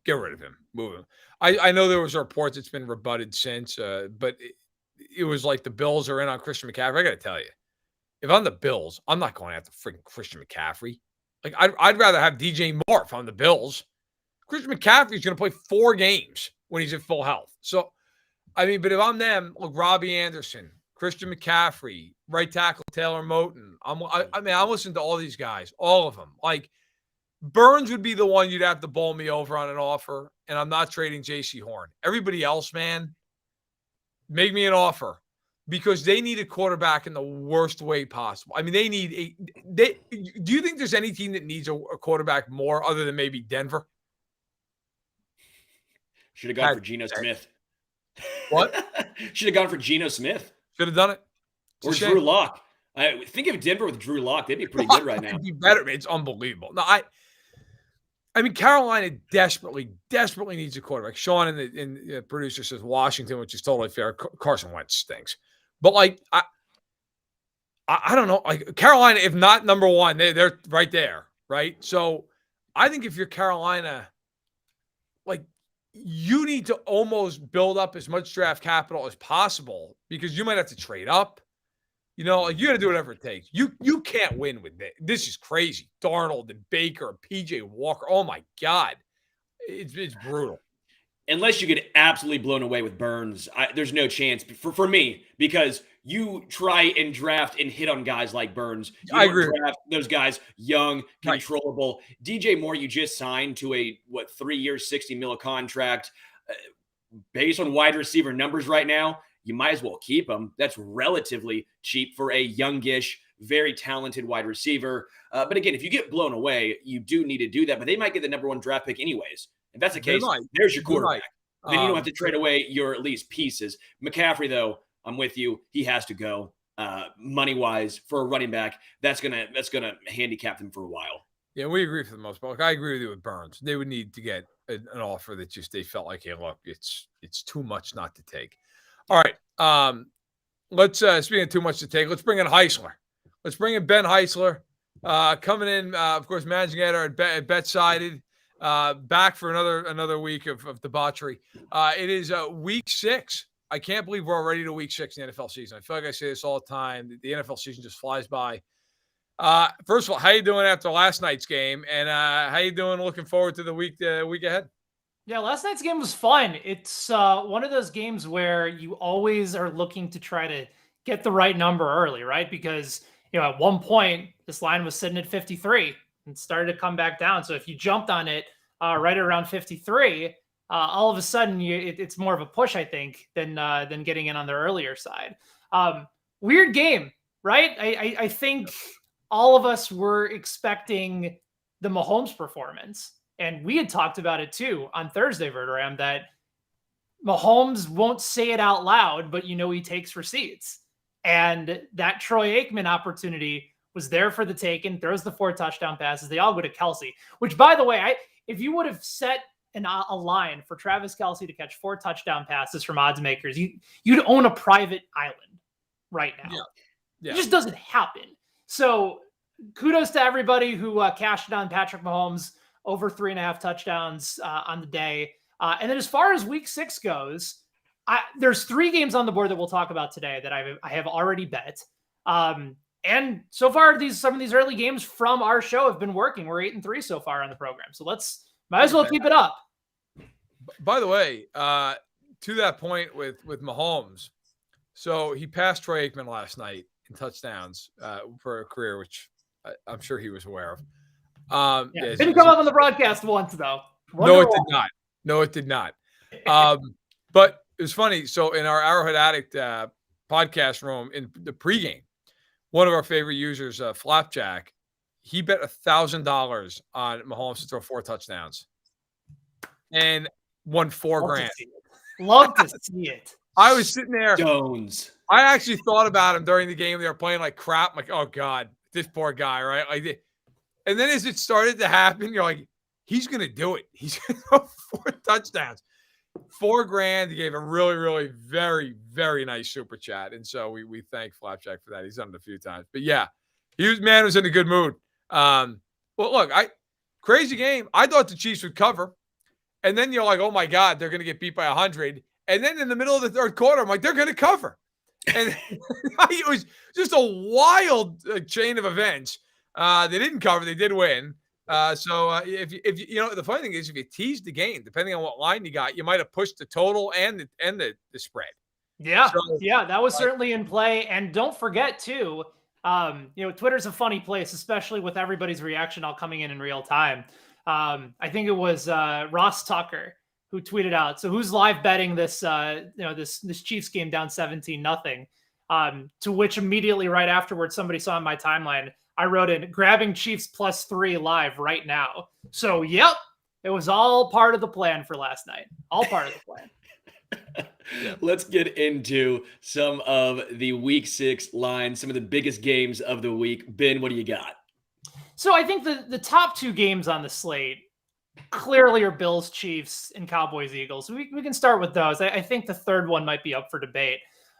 Get rid of him. Move him. I know there was reports it's been rebutted since, but it was like the Bills are in on Christian McCaffrey. I got to tell you, if I'm the Bills, I'm not going after freaking Christian McCaffrey. Like, I'd rather have DJ Moore if I'm the Bills. Christian McCaffrey is going to play 4 games when he's at full health. So, I mean, but if I'm them, look, Robbie Anderson, Christian McCaffrey, right tackle Taylor Moton. I'm listening to all these guys, all of them. Like, Burns would be the one you'd have to bowl me over on an offer, and I'm not trading J.C. Horn. Everybody else, man, make me an offer because they need a quarterback in the worst way possible. I mean, do you think there's any team that needs a quarterback more other than maybe Denver? Should have gone for Geno Smith. What? Should have gone for Geno Smith. Should have done it. Or Drew Lock. I think of Denver with Drew Lock. They'd be pretty good right now. They'd be better. It's unbelievable. No, I mean, Carolina desperately needs a quarterback. Sean in the producer says Washington, which is totally fair. Carson Wentz stinks. But, like, I don't know. Like, Carolina, if not number one, they're right there, right? So I think if you're Carolina, like, you need to almost build up as much draft capital as possible because you might have to trade up. You know, like, you got to do whatever it takes. You can't win with this. This is crazy. Darnold and Baker, PJ Walker. Oh my God, it's brutal. Unless you get absolutely blown away with Burns, there's no chance for me because you try and draft and hit on guys like Burns. I agree. Draft those guys young, controllable. Right. DJ Moore, you just signed to a 3 year, $60 million contract. Based on wide receiver numbers right now, you might as well keep him. That's relatively cheap for a youngish, very talented wide receiver. But again, if you get blown away, you do need to do that. But they might get the number one draft pick anyways. If that's the case, there's your quarterback. Then you don't have to trade away your at least pieces. McCaffrey, though, I'm with you. He has to go. Money-wise, for a running back, that's gonna handicap them for a while. Yeah, we agree for the most part. Like, I agree with you with Burns. They would need to get an offer that just they felt like, hey, look, it's too much not to take. All right. Let's speaking of too much to take, let's bring in Heisler. Let's bring in Ben Heisler. Coming in, of course, managing editor at BetSided. Back for another week of debauchery. It is week 6. I can't believe we're already to week 6 in the NFL season. I feel like I say this all the time. The NFL season just flies by. First of all, how you doing after last night's game? And how you doing looking forward to the week ahead? Yeah, last night's game was fun. It's one of those games where you always are looking to try to get the right number early, right? Because, at one point, this line was sitting at 53 and started to come back down. So if you jumped on it right around 53, all of a sudden it's more of a push, I think, than getting in on the earlier side. Weird game, right? I think all of us were expecting the Mahomes performance. And we had talked about it too on Thursday, Verderame, that Mahomes won't say it out loud, but he takes receipts. And that Troy Aikman opportunity was there for the taking, throws the 4 touchdown passes. They all go to Kelsey, which, by the way, if you would have set a line for Travis Kelsey to catch 4 touchdown passes from odds makers, you'd own a private island right now. Yeah. It just doesn't happen. So kudos to everybody who cashed it on Patrick Mahomes. Over 3.5 touchdowns on the day. And then as far as week 6 goes, there's 3 games on the board that we'll talk about today that I have already bet. And so far, some of these early games from our show have been working. We're 8-3 so far on the program. So might as well keep it up. By the way, to that point with Mahomes, so he passed Troy Aikman last night in touchdowns for a career, which I'm sure he was aware of. Didn't come up on the broadcast once, though. No, it did not. But it was funny. So in our Arrowhead Addict podcast room in the pregame, one of our favorite users, Flapjack, he bet $1,000 on Mahomes to throw 4 touchdowns and won $4,000. Love to see it. I was sitting there. Jones. I actually thought about him during the game. They were playing like crap. I'm like, oh God, this poor guy, right? Like. And then as it started to happen, you're like, he's going to do it. He's going to throw 4 touchdowns. $4,000. He gave a really, really, very, very nice super chat. And so we thank Flapjack for that. He's done it a few times. But yeah, was in a good mood. Well, look, crazy game. I thought the Chiefs would cover. And then you're like, oh my God, they're going to get beat by 100. And then in the middle of the third quarter, I'm like, they're going to cover. And it was just a wild chain of events. They didn't cover. They did win. So if the funny thing is, if you teased the game, depending on what line you got, you might have pushed the total and the spread. Yeah, So, yeah, that was certainly in play. And don't forget too, Twitter's a funny place, especially with everybody's reaction all coming in real time. I think it was Ross Tucker who tweeted out, so who's live betting this this Chiefs game down 17-0? To which immediately right afterwards, somebody saw on my timeline, I wrote in, grabbing Chiefs +3 live right now. So yep, it was all part of the plan for last night. All part of the plan. Let's get into some of the week 6 lines, some of the biggest games of the week. Ben, what do you got? So I think the top 2 games on the slate clearly are Bills, Chiefs, and Cowboys, Eagles. We can start with those. I think the third one might be up for debate.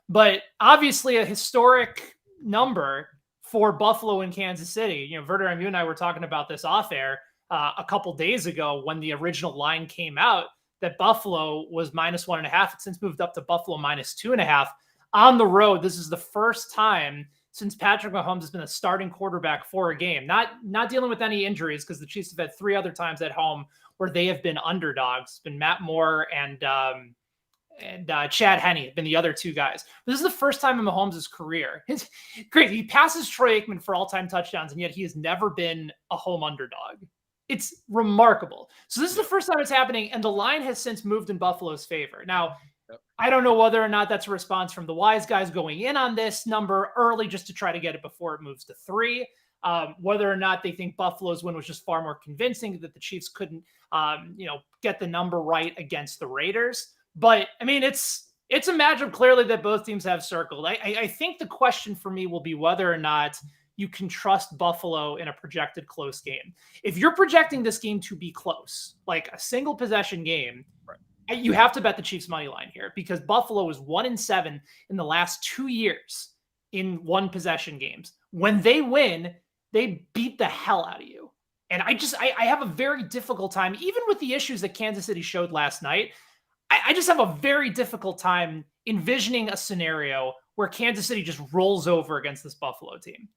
But obviously a historic number for Buffalo and Kansas City. Verderame, you and I were talking about this off air a couple days ago when the original line came out, that Buffalo was -1.5. It's since moved up to Buffalo -2.5 on the road. This is the first time since Patrick Mahomes has been a starting quarterback for a game, not dealing with any injuries, because the Chiefs have had 3 other times at home where they have been underdogs. It's been Matt Moore and Chad Henne have been the other 2 guys. But this is the first time in Mahomes' career. It's great. He passes Troy Aikman for all-time touchdowns, and yet he has never been a home underdog. It's remarkable. So this is the first time it's happening, and the line has since moved in Buffalo's favor. Now, I don't know whether or not that's a response from the wise guys going in on this number early just to try to get it before it moves to 3. Whether or not they think Buffalo's win was just far more convincing, that the Chiefs couldn't, get the number right against the Raiders. But I mean, it's a matchup clearly that both teams have circled. I think the question for me will be whether or not you can trust Buffalo in a projected close game. If you're projecting this game to be close, like a single possession game, right, you have to bet the Chiefs money line here, because Buffalo is 1-7 in the last 2 years in one possession games. When they win, they beat the hell out of you. And I have a very difficult time, even with the issues that Kansas City showed last night. I just have a very difficult time envisioning a scenario where Kansas City just rolls over against this Buffalo team.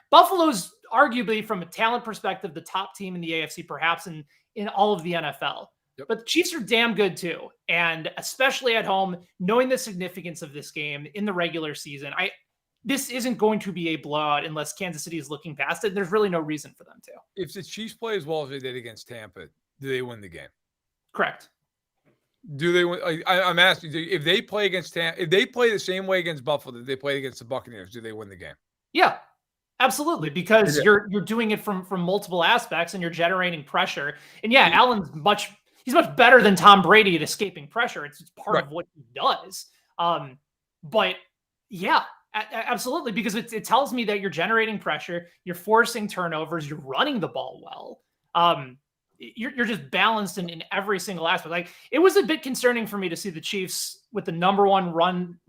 Buffalo's arguably, from a talent perspective, the top team in the AFC, perhaps in all of the NFL. Yep. But the Chiefs are damn good too. And especially at home, knowing the significance of this game in the regular season, this isn't going to be a blowout unless Kansas City is looking past it. There's really no reason for them to. If the Chiefs play as well as they did against Tampa, do they win the game? Correct. Do they win? I'm asking, if they play against Tampa, if they play the same way against Buffalo that they played against the Buccaneers, do they win the game? Yeah. Absolutely, because you're doing it from multiple aspects, and you're generating pressure. And yeah, Allen's much better than Tom Brady at escaping pressure. It's part of what he does. But yeah, absolutely, because it tells me that you're generating pressure, you're forcing turnovers, you're running the ball well. You're just balanced in every single aspect. Like, it was a bit concerning for me to see the Chiefs with the number 1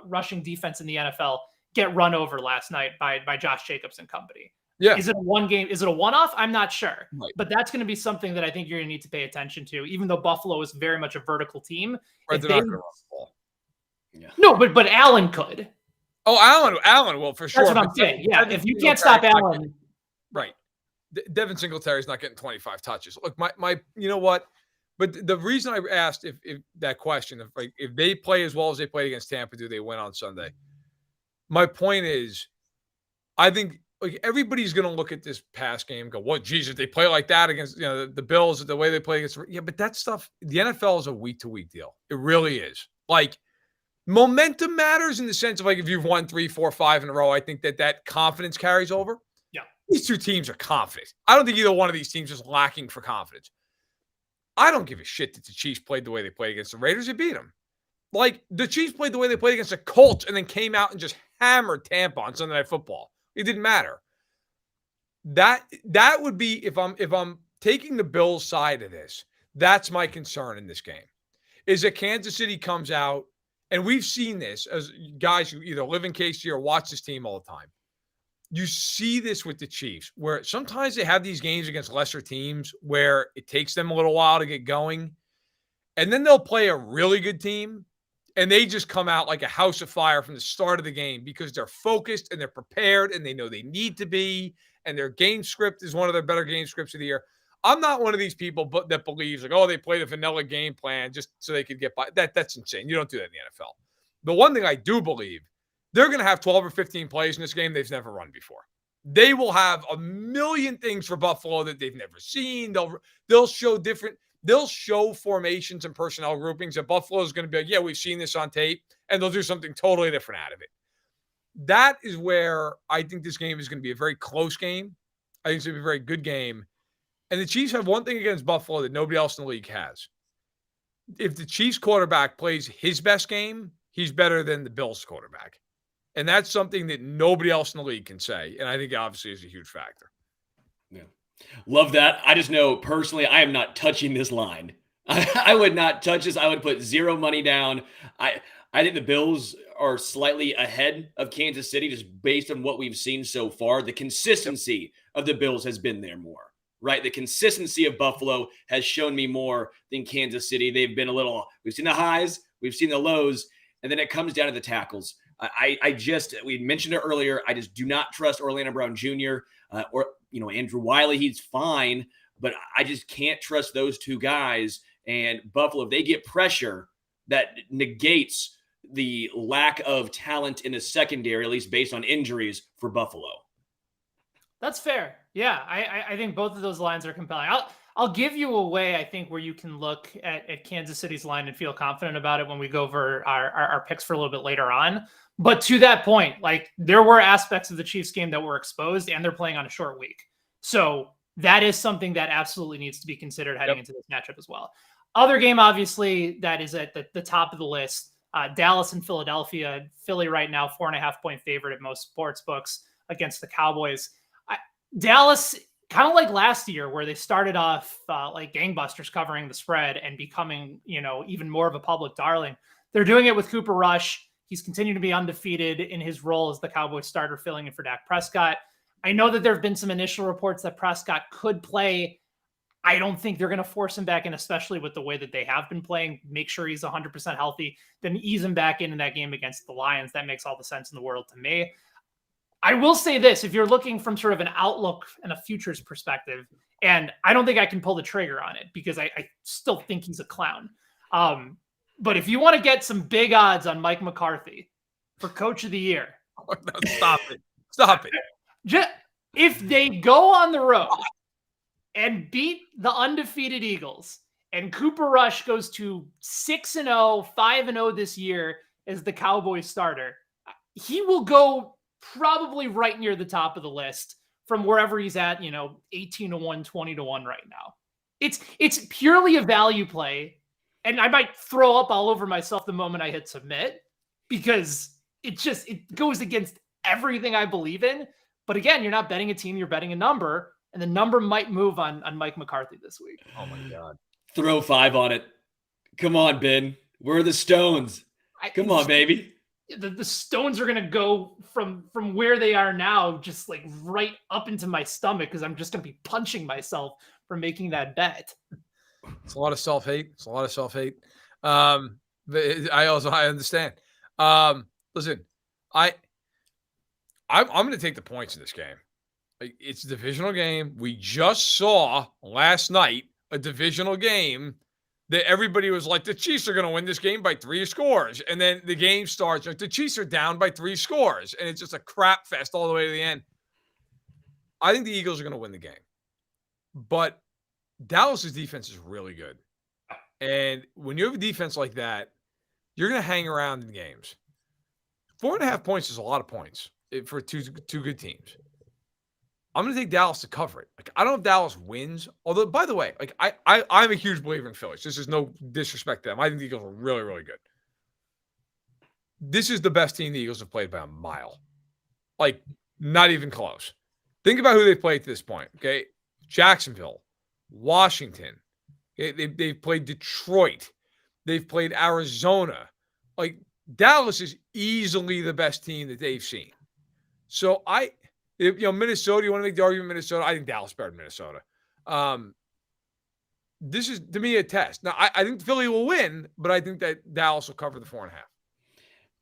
rushing defense in the NFL get run over last night by Josh Jacobs and company. Yeah. Is it a one game? Is it a one-off? I'm not sure. Right. But that's going to be something that I think you're going to need to pay attention to, even though Buffalo is very much a vertical team. Right, they're not going to run the ball. Yeah. No, but Allen could. Oh, Allen will for sure. That's what I'm saying. Yeah, if you can't stop Allen. Right. Devin Singletary's not getting 25 touches. Look, my you know what? But the reason I asked if that question, if they play as well as they played against Tampa, do they win on Sunday? My point is, I think everybody's going to look at this pass game and go, "What, geez, if they play like that against the Bills, the way they play against." Yeah, but that stuff, the NFL is a week-to-week deal. It really is. Like, momentum matters in the sense of, like, if you've won 3, 4, 5 in a row, I think that confidence carries over. Yeah, these two teams are confident. I don't think either one of these teams is lacking for confidence. I don't give a shit that the Chiefs played the way they played against the Raiders. They beat them. Like, the Chiefs played the way they played against the Colts and then came out and just hammered Tampa on Sunday Night Football. It didn't matter. That would be, if I'm taking the Bills' side of this, that's my concern in this game, is that Kansas City comes out, and we've seen this as guys who either live in KC or watch this team all the time. You see this with the Chiefs, where sometimes they have these games against lesser teams where it takes them a little while to get going, and then they'll play a really good team, and they just come out like a house of fire from the start of the game because they're focused and they're prepared and they know they need to be, and their game script is one of their better game scripts of the year. I'm not one of these people that believes, like, oh, they played a vanilla game plan just so they could get by. That's insane. You don't do that in the NFL. The one thing I do believe, they're going to have 12 or 15 plays in this game they've never run before. They will have a million things for Buffalo that they've never seen. They'll show formations and personnel groupings that Buffalo is going to be like, yeah, we've seen this on tape, and they'll do something totally different out of it. That is where I think this game is going to be a very close game. I think it's going to be a very good game. And the Chiefs have one thing against Buffalo that nobody else in the league has. If the Chiefs quarterback plays his best game, he's better than the Bills quarterback. And that's something that nobody else in the league can say. And I think obviously is a huge factor. Yeah. Love that. I just know personally, I am not touching this line. I would not touch this. I would put zero money down. I think the Bills are slightly ahead of Kansas City just based on what we've seen so far. The consistency of the Bills has been there more, right? The consistency of Buffalo has shown me more than Kansas City. They've been we've seen the highs, we've seen the lows, and then it comes down to the tackles. We mentioned it earlier. I just do not trust Orlando Brown Jr. Or Andrew Wiley. He's fine, but I just can't trust those two guys. And Buffalo, if they get pressure, that negates the lack of talent in the secondary, at least based on injuries for Buffalo. That's fair. Yeah, I think both of those lines are compelling. I'll give you a way, I think, where you can look at Kansas City's line and feel confident about it when we go over our picks for a little bit later on. But to that point, like, there were aspects of the Chiefs game that were exposed, and they're playing on a short week. So that is something that absolutely needs to be considered heading into this matchup as well. Other game, obviously, that is at the top of the list, Dallas and Philadelphia. Philly right now, 4.5-point favorite at most sports books against the Cowboys. Dallas, kind of like last year, where they started off like gangbusters covering the spread and becoming, even more of a public darling. They're doing it with Cooper Rush. He's continued to be undefeated in his role as the Cowboys starter, filling in for Dak Prescott. I know that there have been some initial reports that Prescott could play. I don't think they're going to force him back in, especially with the way that they have been playing. Make sure he's 100% healthy, then ease him back in that game against the Lions. That makes all the sense in the world to me. I will say this, if you're looking from sort of an outlook and a futures perspective, and I don't think I can pull the trigger on it because I still think he's a clown. But if you want to get some big odds on Mike McCarthy for Coach of the Year. Oh, no, stop it. Stop it. If they go on the road and beat the undefeated Eagles, and Cooper Rush goes to 6-0, 5-0 this year as the Cowboys starter, he will go probably right near the top of the list from wherever he's at, 18-1, 20-1 right now. It's purely a value play. And I might throw up all over myself the moment I hit submit because it goes against everything I believe in. But again, you're not betting a team, you're betting a number, and the number might move on Mike McCarthy this week. Oh my God. Throw 5 on it. Come on, Ben. We're the Stones. Come on, baby. The Stones are going to go from where they are now, just like right up into my stomach because I'm just going to be punching myself for making that bet. It's a lot of self-hate. But I understand. Listen, I'm going to take the points in this game. It's a divisional game. We just saw last night a divisional game that everybody was like, the Chiefs are going to win this game by 3 scores. And then the game starts, like, the Chiefs are down by 3 scores. And it's just a crap fest all the way to the end. I think the Eagles are going to win the game. But Dallas's defense is really good. And when you have a defense like that, you're going to hang around in games. 4.5 points is a lot of points for two good teams. I'm going to take Dallas to cover it. Like, I don't know if Dallas wins. Although, by the way, like I'm a huge believer in Phillies. This is no disrespect to them. I think the Eagles are really, really good. This is the best team the Eagles have played by a mile. Like, not even close. Think about who they've played to this point, okay? Jacksonville, Washington. They've played Detroit. They've played Arizona. Like, Dallas is easily the best team that they've seen. So Minnesota, you want to make the argument Minnesota? I think Dallas better than Minnesota. This is, to me, a test. Now, I think Philly will win, but I think that Dallas will cover the 4.5.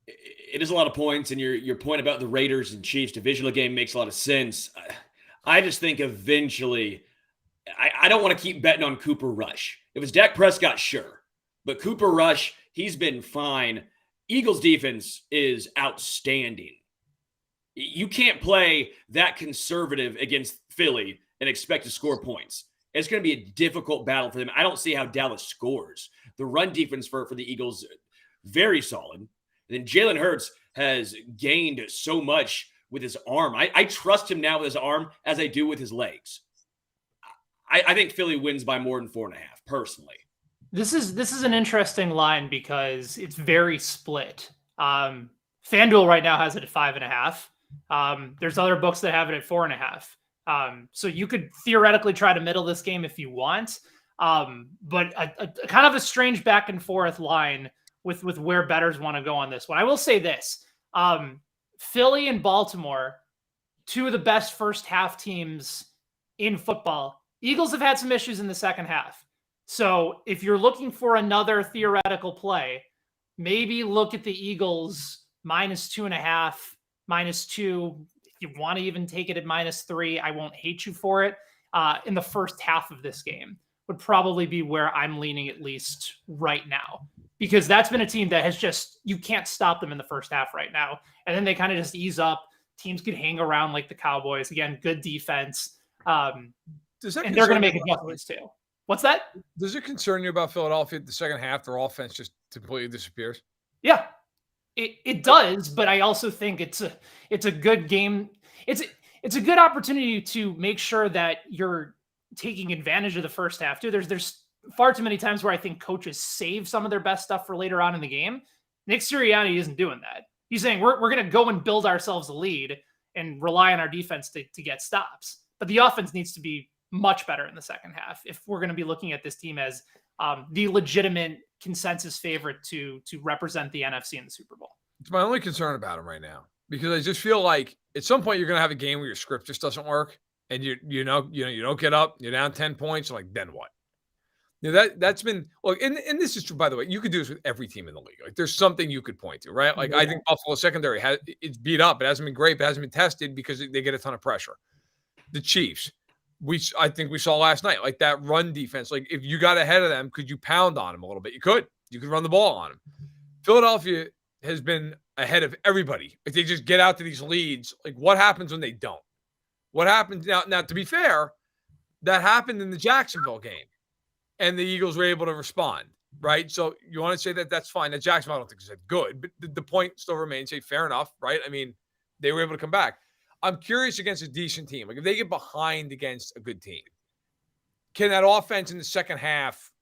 It is a lot of points, and your point about the Raiders and Chiefs divisional game makes a lot of sense. I just think eventually, I don't want to keep betting on Cooper Rush. If it's Dak Prescott, sure. But Cooper Rush, he's been fine. Eagles defense is outstanding. You can't play that conservative against Philly and expect to score points. It's going to be a difficult battle for them. I don't see how Dallas scores. The run defense for the Eagles, very solid. And then Jalen Hurts has gained so much with his arm. I trust him now with his arm as I do with his legs. I think Philly wins by more than 4.5, personally. This is an interesting line because it's very split. FanDuel right now has it at 5.5. There's other books that have it at 4.5. So you could theoretically try to middle this game if you want. But a kind of a strange back and forth line with where bettors want to go on this one. I will say this. Philly and Baltimore, two of the best first half teams in football. Eagles have had some issues in the second half. So if you're looking for another theoretical play, maybe look at the Eagles -2.5, -2. If you want to even take it at -3, I won't hate you for it. In the first half of this game would probably be where I'm leaning, at least right now, because that's been a team that has just, you can't stop them in the first half right now. And then they kind of just ease up. Teams could hang around like the Cowboys. Again, good defense. And they're going to make adjustments too. What's that? Does it concern you about Philadelphia the second half? Their offense just completely disappears. Yeah, it does. But I also think it's a good game. It's a good opportunity to make sure that you're taking advantage of the first half too. There's far too many times where I think coaches save some of their best stuff for later on in the game. Nick Sirianni isn't doing that. He's saying we're going to go and build ourselves a lead and rely on our defense to get stops. But the offense needs to be much better in the second half if we're going to be looking at this team as the legitimate consensus favorite to represent the NFC in the Super Bowl. It's my only concern about him right now, because I just feel like at some point you're going to have a game where your script just doesn't work, and you don't get up, you're down 10 points, you're like, then what? That's been, look, and this is true, by the way. You could do this with every team in the league. Like, there's something you could point to, right? Like, I think Buffalo secondary it's beat up. It hasn't been great, but it hasn't been tested because they get a ton of pressure. The Chiefs, I think we saw last night, like that run defense. Like, if you got ahead of them, could you pound on them a little bit? You could run the ball on them. Philadelphia has been ahead of everybody. If they just get out to these leads, like, what happens when they don't? What happens now? Now, to be fair, that happened in the Jacksonville game, and the Eagles were able to respond, right? So you want to say that that's fine. That Jacksonville, I don't think is that good, but the point still remains. Hey, fair enough, right? I mean, they were able to come back. I'm curious against a decent team. Like, if they get behind against a good team, can that offense in the second half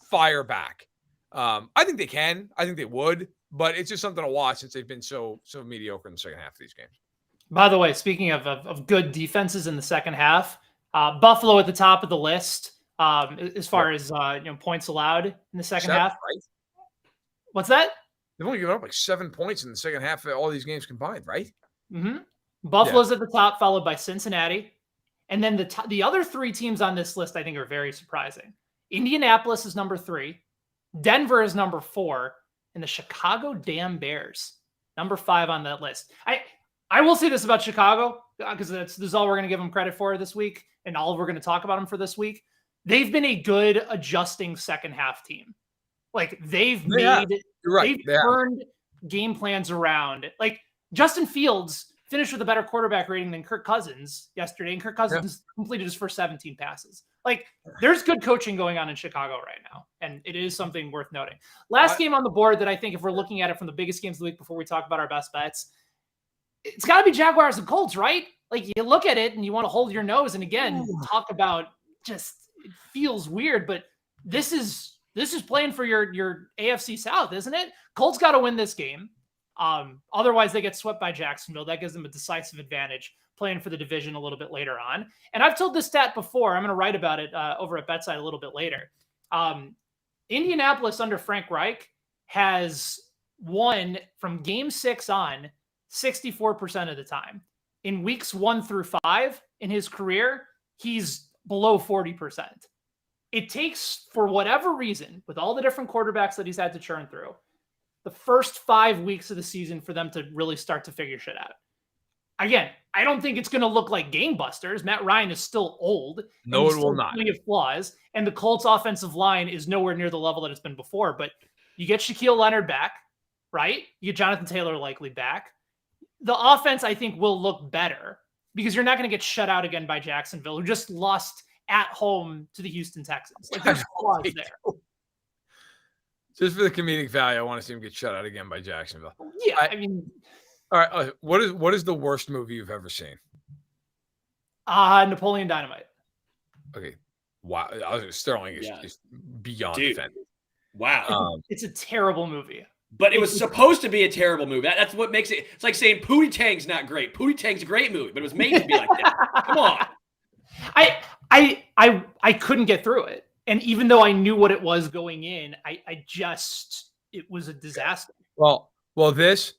fire back? I think they can. I think they would, but it's just something to watch since they've been so mediocre in the second half of these games. By the way, speaking of good defenses in the second half, Buffalo at the top of the list as far as points allowed in the second half. Right? What's that? They've only given up like 7 points in the second half of all these games combined, right? Mm-hmm. Buffalo's at the top, followed by Cincinnati. And then the other three teams on this list I think are very surprising. Indianapolis is number 3. Denver is number 4. And the Chicago damn Bears, number 5 on that list. I will say this about Chicago, because this is all we're going to give them credit for this week, and all we're going to talk about them for this week. They've been a good adjusting second half team. Like, they've turned game plans around. Like, Justin Fields finished with a better quarterback rating than Kirk Cousins yesterday, and Kirk Cousins completed his first 17 passes. Like, there's good coaching going on in Chicago right now, and it is something worth noting. Last game on the board that I think, if we're looking at it from the biggest games of the week before we talk about our best bets, it's got to be Jaguars and Colts, right? Like, you look at it and you want to hold your nose, and again, talk about just, it feels weird, but this is playing for your AFC South, isn't it? Colts got to win this game. Otherwise, they get swept by Jacksonville. That gives them a decisive advantage playing for the division a little bit later on. And I've told this stat before. I'm going to write about it over at BetSided a little bit later. Indianapolis under Frank Reich has won from game 6 on 64% of the time. In weeks 1 through 5 in his career, he's below 40%. It takes, for whatever reason, with all the different quarterbacks that he's had to churn through, the first 5 weeks of the season for them to really start to figure shit out. Again, I don't think it's going to look like gangbusters. Matt Ryan is still old. No, it will not. Plenty of flaws, and the Colts offensive line is nowhere near the level that it's been before. But you get Shaquille Leonard back, right? You get Jonathan Taylor likely back. The offense, I think, will look better because you're not going to get shut out again by Jacksonville, who just lost at home to the Houston Texans. Like, there's flaws there. Just for the comedic value, I want to see him get shut out again by Jacksonville. Yeah, I mean, all right. What is the worst movie you've ever seen? Napoleon Dynamite. Okay. Wow. Sterling is beyond defensive. Wow. It's a terrible movie. But it was supposed to be a terrible movie. That's what makes it. It's like saying Pootie Tang's not great. Pootie Tang's a great movie, but it was made to be like that. Come on. I couldn't get through it. And even though I knew what it was going in, it was a disaster. Well, this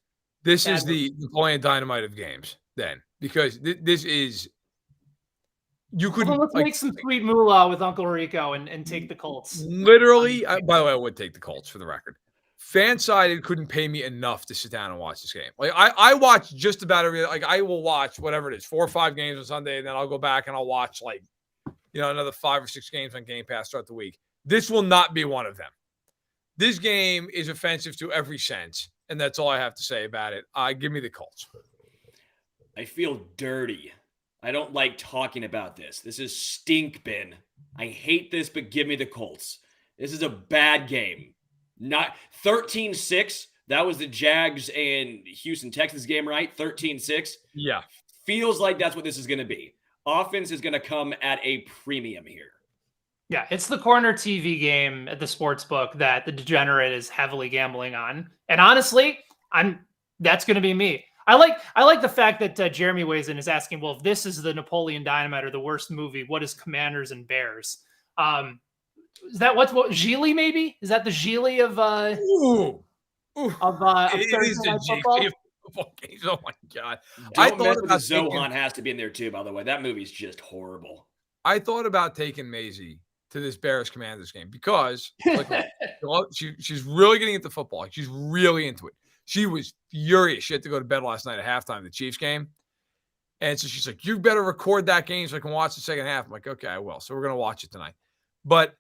is the Napoleon Dynamite of games then, because this is, you could let's make some sweet moolah with Uncle Rico and take the Colts. Literally, by the way, I would take the Colts for the record. FanSided couldn't pay me enough to sit down and watch this game. Like I watch just about every, like I will watch whatever it is, 4 or 5 games on Sunday, and then I'll go back and I'll watch another 5 or 6 games on Game Pass throughout the week. This will not be one of them. This game is offensive to every sense, and that's all I have to say about it. Give me the Colts. I feel dirty. I don't like talking about this. This is stink bin. I hate this, but give me the Colts. This is a bad game. Not 13-6. That was the Jags and Houston Texans game, right? 13-6. Yeah. Feels like that's what this is going to be. Offense is going to come at a premium here. Yeah, it's the corner TV game at the sports book that the degenerate is heavily gambling on. And honestly, that's going to be me. I like the fact that Jeremy weighs in is asking, well, if this is the Napoleon Dynamite or the worst movie, what is Commanders and Bears? Is that what Gigli maybe? Is that the Gigli of Thursday Night Football? Games. Oh my God. I thought about Zohan has to be in there too, by the way. That movie's just horrible. I thought about taking Maisie to this Bears Commanders game because she's really getting into football. Like, she's really into it. She was furious. She had to go to bed last night at halftime of the Chiefs game. And so she's like, you better record that game so I can watch the second half. I'm like, okay, I will. So we're going to watch it tonight. But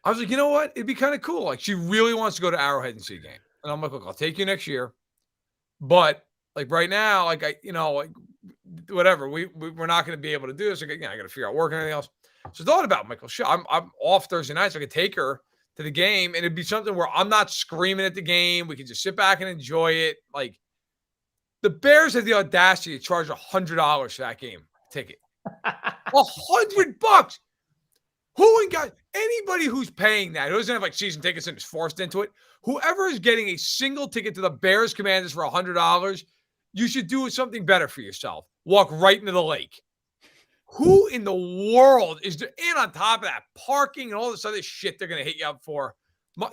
I was like, you know what? It'd be kind of cool. Like, she really wants to go to Arrowhead and see a game. And I'm like, look, I'll take you next year. But like right now, whatever, we're not going to be able to do this. Like, I got to figure out work and everything else. So I thought about Michael. Sure, I'm off Thursday night, so I could take her to the game, and it'd be something where I'm not screaming at the game. We can just sit back and enjoy it. Like, the Bears have the audacity to charge $100 for that game ticket. $100. Who ain't got anybody who's paying that? Who doesn't have season tickets and is forced into it? Whoever is getting a single ticket to the Bears Commanders for $100, you should do something better for yourself. Walk right into the lake. Who in the world is there? And on top of that, parking and all this other shit they're going to hit you up for.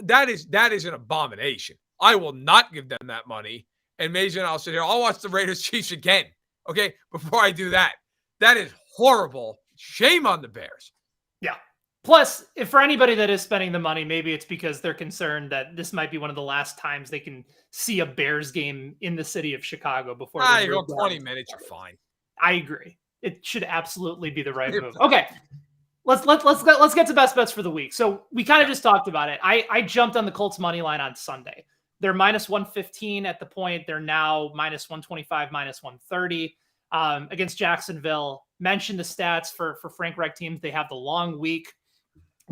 That is an abomination. I will not give them that money. And Mason and I'll sit here. I'll watch the Raiders Chiefs again. Okay. Before I do that. That is horrible. Shame on the Bears. Yeah. Plus, if for anybody that is spending the money, maybe it's because they're concerned that this might be one of the last times they can see a Bears game in the city of Chicago before. You go 20 minutes, you're fine. I agree. It should absolutely be the right move. Okay, let's get to best bets for the week. So we kind of just talked about it. I jumped on the Colts money line on Sunday. They're minus 115 at the point. They're now minus 125, minus 130 against Jacksonville. Mentioned the stats for Frank Reich teams. They have the long week.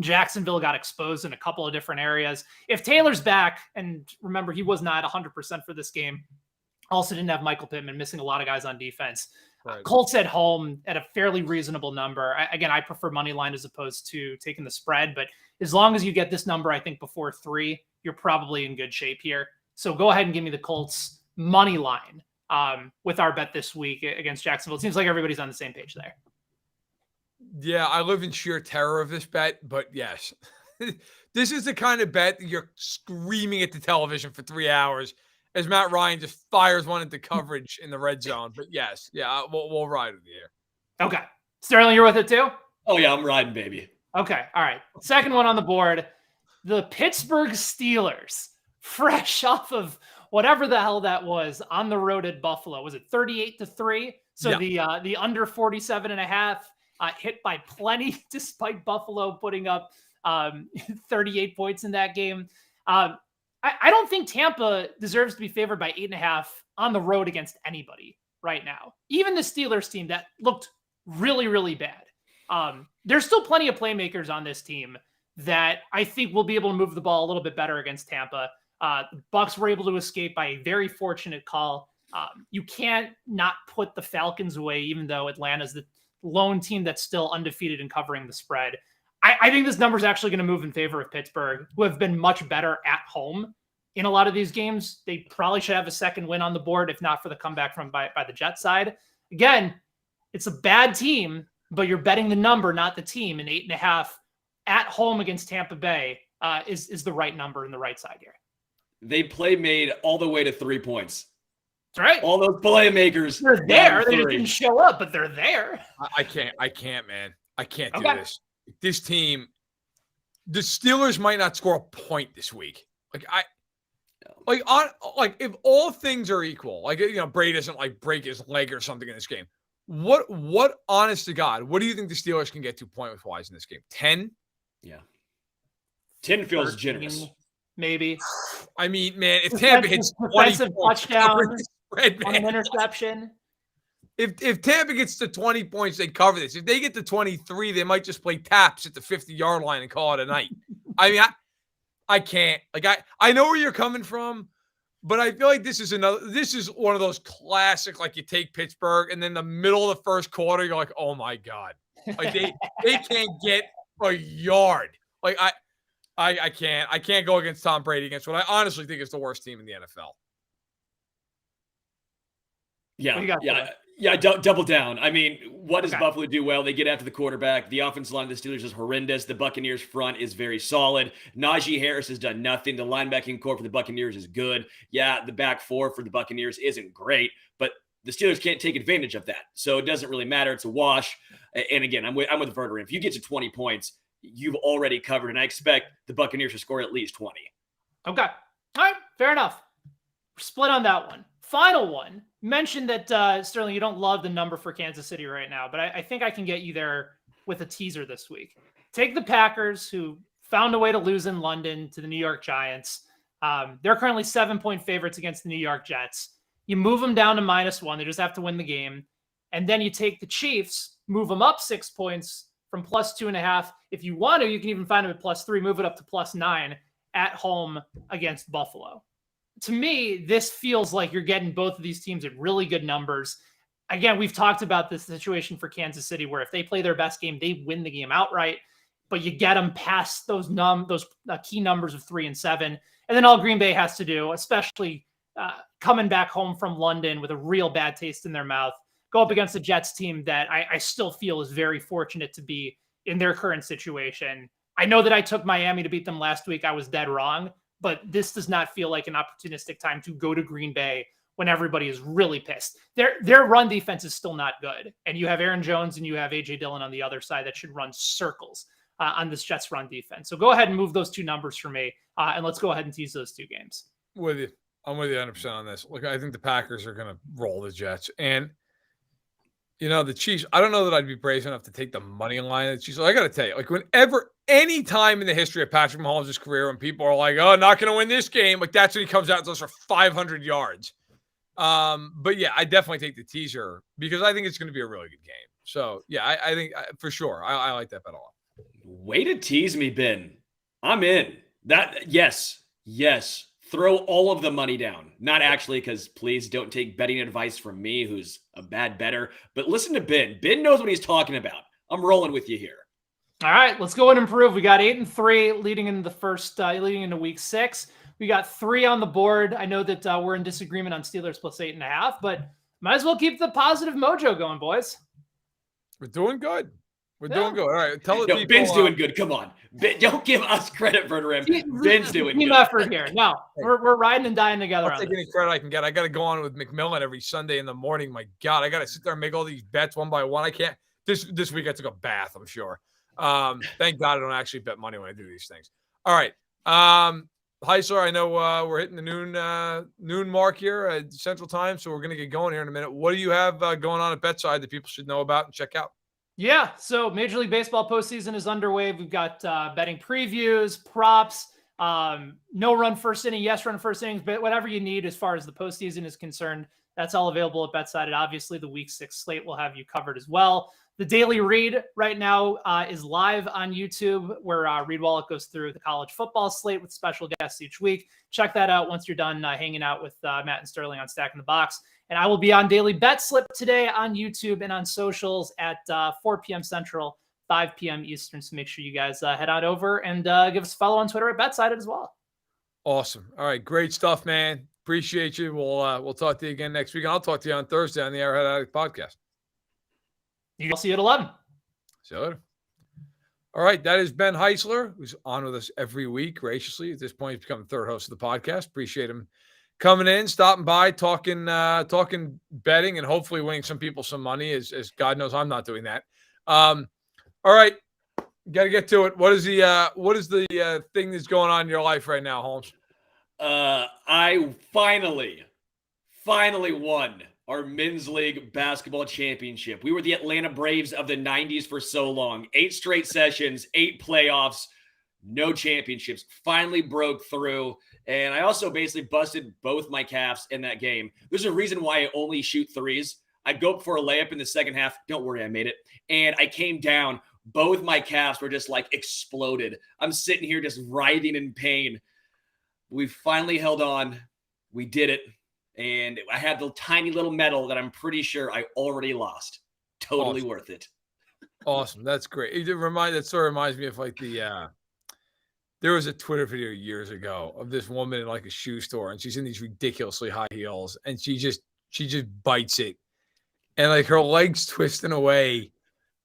Jacksonville got exposed in a couple of different areas. If Taylor's back, and remember, he was not 100% for this game, also didn't have Michael Pittman, missing a lot of guys on defense. Right. Colts at home at a fairly reasonable number. I prefer money line as opposed to taking the spread, but as long as you get this number, I think before 3, you're probably in good shape here. So go ahead and give me the Colts money line with our bet this week against Jacksonville. It seems like everybody's on the same page there. Yeah, I live in sheer terror of this bet, but yes, this is the kind of bet that you're screaming at the television for 3 hours as Matt Ryan just fires one into coverage in the red zone. But yes, we'll ride with you. Okay. Sterling, you're with it too? Oh, yeah, I'm riding, baby. Okay. All right. Second one on the board, the Pittsburgh Steelers, fresh off of whatever the hell that was on the road at Buffalo. Was it 38-3? So yeah. The under 47.5 hit by plenty despite Buffalo putting up 38 points in that game. I don't think Tampa deserves to be favored by 8.5 on the road against anybody right now. Even the Steelers team that looked really, really bad. There's still plenty of playmakers on this team that I think will be able to move the ball a little bit better against Tampa. The Bucs were able to escape by a very fortunate call. You can't not put the Falcons away, even though Atlanta's the lone team that's still undefeated in covering the spread. I think this number is actually going to move in favor of Pittsburgh, who have been much better at home in a lot of these games. They probably should have a second win on the board, if not for the comeback from by the Jets side. Again, it's a bad team, but you're betting the number, not the team. And 8.5 at home against Tampa Bay is the right number in the right side here. They play made all the way to 3 points. That's right. All those playmakers. They're there. They just didn't show up, but they're there. I can't, man. I can't do this. This team, the Steelers might not score a point this week. If all things are equal, Brady doesn't break his leg or something in this game. What honest to God, what do you think the Steelers can get to point wise in this game? 10? Yeah. 10 feels 13, generous. Maybe. I mean, man, if Tampa hits 20 touchdown spread, on an interception. If Tampa gets to 20 points, they cover this. If they get to 23, they might just play taps at the 50-yard line and call it a night. I mean, I can't. I know where you're coming from, but I feel like this is one of those classic, you take Pittsburgh and then the middle of the first quarter, you're like, oh my God. They can't get a yard. I can't go against Tom Brady against what I honestly think is the worst team in the NFL. Yeah, double down. I mean, what does Buffalo do well? They get after the quarterback. The offensive line of the Steelers is horrendous. The Buccaneers front is very solid. Najee Harris has done nothing. The linebacking core for the Buccaneers is good. Yeah, the back four for the Buccaneers isn't great, but the Steelers can't take advantage of that. So it doesn't really matter. It's a wash. And again, I'm with Verderame. If you get to 20 points, you've already covered, and I expect the Buccaneers to score at least 20. Okay. All right. Fair enough. We're split on that one. Final one. Mentioned that, Sterling, you don't love the number for Kansas City right now, but I think I can get you there with a teaser this week. Take the Packers, who found a way to lose in London to the New York Giants. They're currently 7-point favorites against the New York Jets. You move them down to -1. They just have to win the game. And then you take the Chiefs, move them up 6 points from +2.5. If you want to, you can even find them at +3, move it up to +9 at home against Buffalo. To me, this feels like you're getting both of these teams at really good numbers. Again, we've talked about this situation for Kansas City, where if they play their best game, they win the game outright, but you get them past those key numbers of 3 and 7. And then all Green Bay has to do, especially coming back home from London with a real bad taste in their mouth, go up against a Jets team that I still feel is very fortunate to be in their current situation. I know that I took Miami to beat them last week. I was dead wrong, but this does not feel like an opportunistic time to go to Green Bay when everybody is really pissed. Their run defense is still not good. And you have Aaron Jones and you have A.J. Dillon on the other side that should run circles on this Jets run defense. So go ahead and move those two numbers for me, and let's go ahead and tease those two games. With you. I'm with you 100% on this. Look, I think the Packers are going to roll the Jets. And, the Chiefs, I don't know that I'd be brave enough to take the money line of the Chiefs. So I got to tell you, any time in the history of Patrick Mahomes' career when people are like, oh, not going to win this game, that's when he comes out and throws for 500 yards. But yeah, I definitely take the teaser because I think it's going to be a really good game. So yeah, I think for sure. I like that bet a lot. Way to tease me, Ben. I'm in. Yes. Throw all of the money down. Not actually, because please don't take betting advice from me, who's a bad bettor. But listen to Ben. Ben knows what he's talking about. I'm rolling with you here. All right, let's go and improve. We got 8-3 leading into week 6. We got 3 on the board. I know that we're in disagreement on Steelers plus 8.5, but might as well keep the positive mojo going, boys. We're doing good. Doing good. All right, tell the people. Ben's doing good. Come on. Ben, don't give us credit, Verderame. Ben's doing team good. effort here. No, we're riding and dying together. I'll take any credit I can get. I got to go on with McMillan every Sunday in the morning. My God, I got to sit there and make all these bets one by one. I can't. This week I took a bath, I'm sure. Thank God I don't actually bet money when I do these things. All right. Heisler, I know we're hitting the noon mark here at Central Time, so we're going to get going here in a minute. What do you have going on at BetSide that people should know about and check out? Yeah, so Major League Baseball postseason is underway. We've got betting previews, props, No run first inning, yes run first innings, but whatever you need as far as the postseason is concerned, that's all available at BetSided. Obviously, the Week 6 slate will have you covered as well. The Daily Read right now is live on YouTube, where Reed Wallach goes through the college football slate with special guests each week. Check that out once you're done hanging out with Matt and Sterling on Stacking the Box. And I will be on Daily Bet Slip today on YouTube and on socials at 4 p.m. Central, 5 p.m. Eastern. So make sure you guys head on over and give us a follow on Twitter at BetSided as well. Awesome. All right. Great stuff, man. Appreciate you. We'll talk to you again next week. And I'll talk to you on Thursday on the Arrowhead Addict podcast. You'll see you at 11. See you later. All right. That is Ben Heisler, who's on with us every week graciously. At this point, he's become the third host of the podcast. Appreciate him coming in, stopping by, talking betting, and hopefully winning some people some money, as God knows I'm not doing that. All right. Got to get to it. What is the thing that's going on in your life right now, Holmes? I finally won our men's league basketball championship. We were the Atlanta Braves of the 90s for so long. 8 straight sessions, 8 playoffs, no championships. Finally broke through. And I also basically busted both my calves in that game. There's a reason why I only shoot threes. I'd go up for a layup in the second half. Don't worry, I made it. And I came down. Both my calves were just like exploded. I'm sitting here just writhing in pain. We finally held on. We did it. And I had the tiny little medal that I'm pretty sure I already lost. Totally awesome. Worth it. Awesome. That's great. That sort of reminds me of like there was a Twitter video years ago of this woman in like a shoe store, and she's in these ridiculously high heels, and she just bites it. And like her legs twist in a way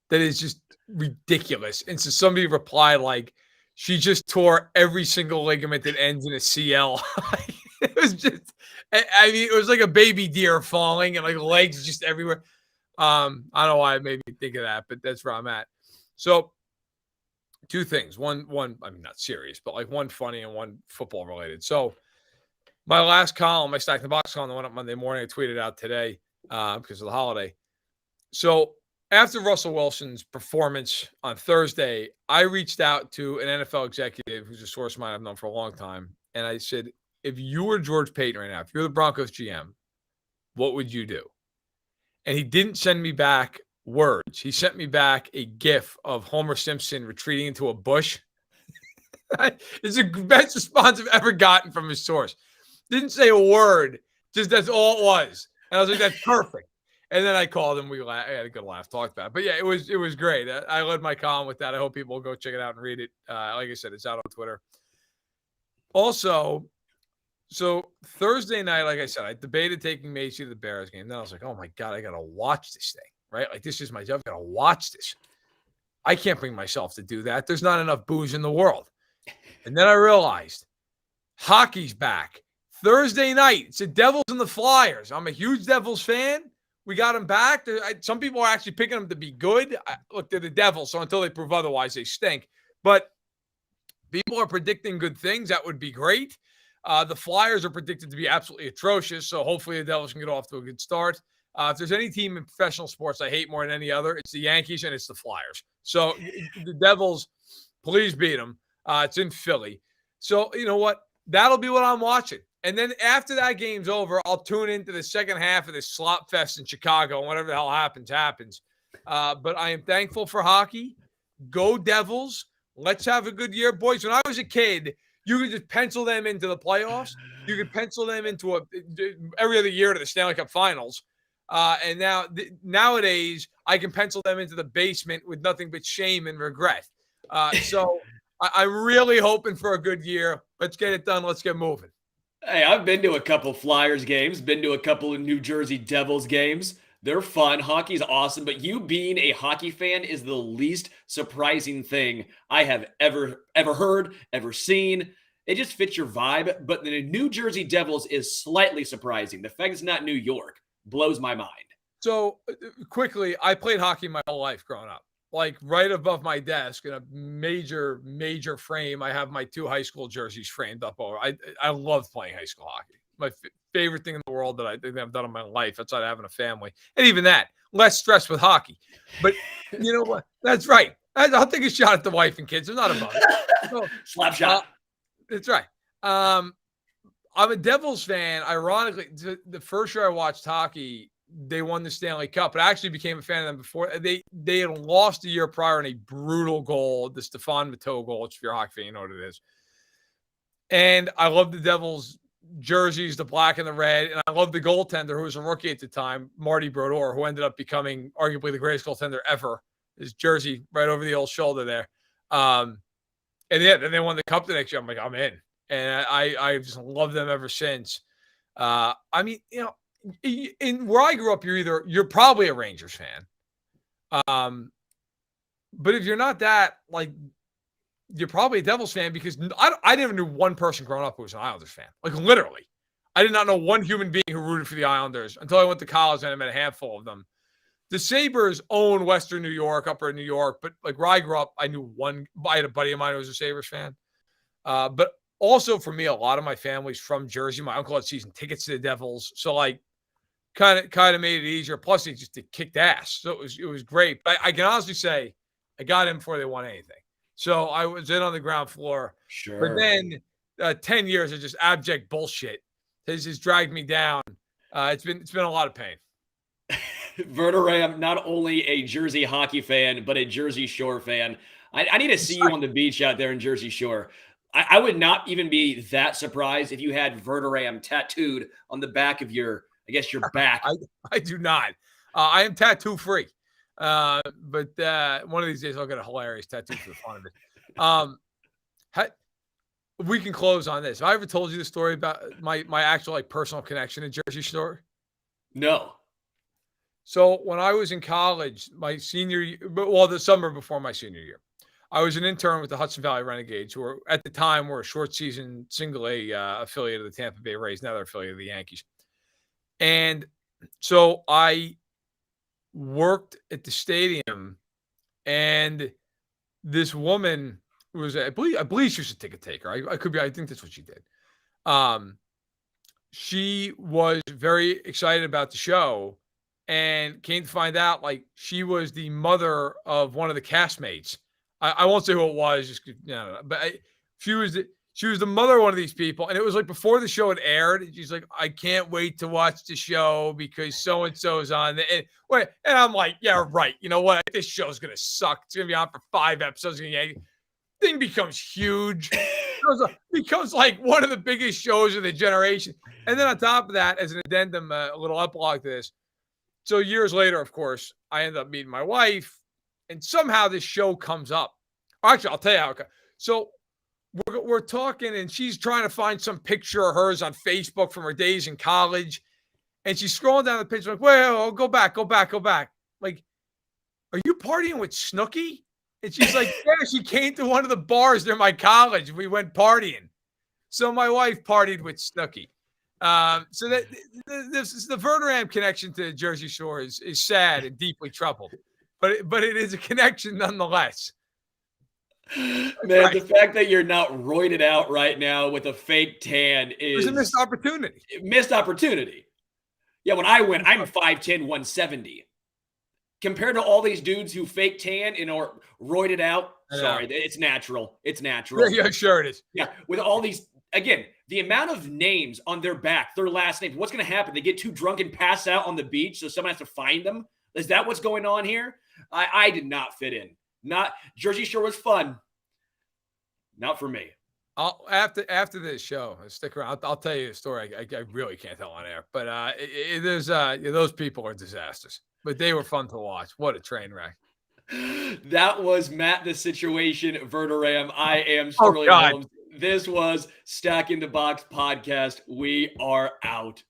that is just ridiculous. And so somebody replied like, she just tore every single ligament that ends in a CL. It was just, I mean, it was like a baby deer falling and like legs just everywhere. I don't know why it made me think of that, but that's where I'm at. So 2 things. One, I mean, not serious, but like one funny and one football related. So my last column, my Stack the Box column, the one up Monday morning, I tweeted out today because of the holiday. So after Russell Wilson's performance on Thursday, I reached out to an NFL executive who's a source of mine I've known for a long time. And I said, if you were George Payton right now, if you're the Broncos GM, what would you do? And he didn't send me back words. He sent me back a GIF of Homer Simpson retreating into a bush. It's the best response I've ever gotten from his source. Didn't say a word. Just that's all it was. And I was like, that's perfect. And then I called him. I had a good laugh, talked about it. But yeah, it was great. I led my column with that. I hope people will go check it out and read it. Like I said, it's out on Twitter. Also, so Thursday night, like I said, I debated taking Macy to the Bears game. Then I was like, oh my God, I got to watch this thing, right? Like this is my job. I got to watch this. I can't bring myself to do that. There's not enough booze in the world. And then I realized hockey's back. Thursday night, it's the Devils and the Flyers. I'm a huge Devils fan. We got them back. Some people are actually picking them to be good. Look, they're the Devils, so until they prove otherwise, they stink. But people are predicting good things. That would be great. The Flyers are predicted to be absolutely atrocious, so hopefully the Devils can get off to a good start. If there's any team in professional sports I hate more than any other, it's the Yankees and it's the Flyers. So the Devils, please beat them. It's in Philly. So you know what? That'll be what I'm watching. And then after that game's over, I'll tune into the second half of this slop fest in Chicago, and whatever the hell happens. But I am thankful for hockey. Go Devils. Let's have a good year, boys. When I was a kid, you could just pencil them into the playoffs. You could pencil them into every other year to the Stanley Cup Finals. And nowadays, I can pencil them into the basement with nothing but shame and regret. So I'm really hoping for a good year. Let's get it done. Let's get moving. Hey, I've been to a couple Flyers games, been to a couple of New Jersey Devils games. They're fun. Hockey's awesome, but you being a hockey fan is the least surprising thing I have ever heard, ever seen. It just fits your vibe, but the New Jersey Devils is slightly surprising. The fact it's not New York blows my mind. So quickly, I played hockey my whole life growing up. Like right above my desk in a major frame, I have my 2 high school jerseys framed up over. I love playing high school hockey. My favorite thing in the world that I think I've done in my life outside of having a family. And even that, less stress with hockey. But you know what? That's right. I'll take a shot at the wife and kids. I'm not about it. So, Slap shot. That's right. I'm a Devils fan. Ironically, the first year I watched hockey, they won the Stanley Cup, but I actually became a fan of them before. They had lost the year prior in a brutal goal, the Stefan Matteau goal, which if you're a hockey fan, you know what it is. And I love the Devils jerseys, the black and the red, and I love the goaltender who was a rookie at the time, Marty Brodeur, who ended up becoming arguably the greatest goaltender ever. His jersey right over the old shoulder there. And yeah, then they won the cup the next year. I'm like, I'm in. And I just love them ever since. I mean, you know, in where I grew up, you're probably a Rangers fan. But if you're not that, like, you're probably a Devils fan, because I never knew one person growing up who was an Islanders fan. Like, literally. I did not know one human being who rooted for the Islanders until I went to college and I met a handful of them. The Sabres own Western New York, Upper New York, but like where I grew up, I had a buddy of mine who was a Sabres fan. But also for me, a lot of my family's from Jersey. My uncle had season tickets to the Devils. So like kind of made it easier. Plus he just kicked ass. So it was great. But I can honestly say I got in before they won anything. So I was in on the ground floor. Sure. But then 10 years of just abject bullshit has just dragged me down. It's been a lot of pain. Verderame, not only a Jersey hockey fan, but a Jersey Shore fan. I need to see you on the beach out there in Jersey Shore. I would not even be that surprised if you had Verderame tattooed on the back of your back. I do not. I am tattoo free. But one of these days I'll get a hilarious tattoo for the fun of it. We can close on this. Have I ever told you the story about my actual like personal connection to Jersey Shore? No. So when I was in college, my senior year, the summer before my senior year, I was an intern with the Hudson Valley Renegades, who at the time were a short season single A affiliate of the Tampa Bay Rays. Now they're affiliate of the Yankees. And so I worked at the stadium, and this woman was, I believe she was a ticket taker. I think that's what she did. She was very excited about the show, and came to find out, like, she was the mother of one of the castmates. I won't say who it was, just but she was the mother of one of these people, and it was like before the show had aired. And she's like, "I can't wait to watch the show because so and so is on." And I'm like, "Yeah, right. You know what? This show's gonna suck. It's gonna be on for 5 episodes. Thing becomes huge. It becomes like one of the biggest shows of the generation." And then on top of that, as an addendum, a little epilogue to this. So years later, of course, I ended up meeting my wife, and somehow this show comes up. Actually, I'll tell you how. So we're talking, and she's trying to find some picture of hers on Facebook from her days in college, and she's scrolling down the picture like, "Well, go back. Like, are you partying with Snooki?" And she's like, "Yeah, she came to one of the bars near my college. We went partying." So my wife partied with Snooki. So that the Verderame connection to Jersey Shore is sad and deeply troubled, but it is a connection nonetheless. Man, the fact that you're not roided out right now with a fake tan is a missed opportunity. Missed opportunity. Yeah, when I went, I'm 5'10", 170. Compared to all these dudes who fake tan and are roided out, sorry, it's natural. It's natural. Yeah, sure it is. Yeah, with all these, again, the amount of names on their back, their last names, what's going to happen? They get too drunk and pass out on the beach, so someone has to find them? Is that what's going on here? I did not fit in. Not Jersey Shore was fun. Not for me. After this show, stick around. I'll tell you a story. I really can't tell on air, but those people are disasters. But they were fun to watch. What a train wreck. That was Matt the Situation Verderame. I am Sterling Holmes. This was Stack in the Box podcast. We are out.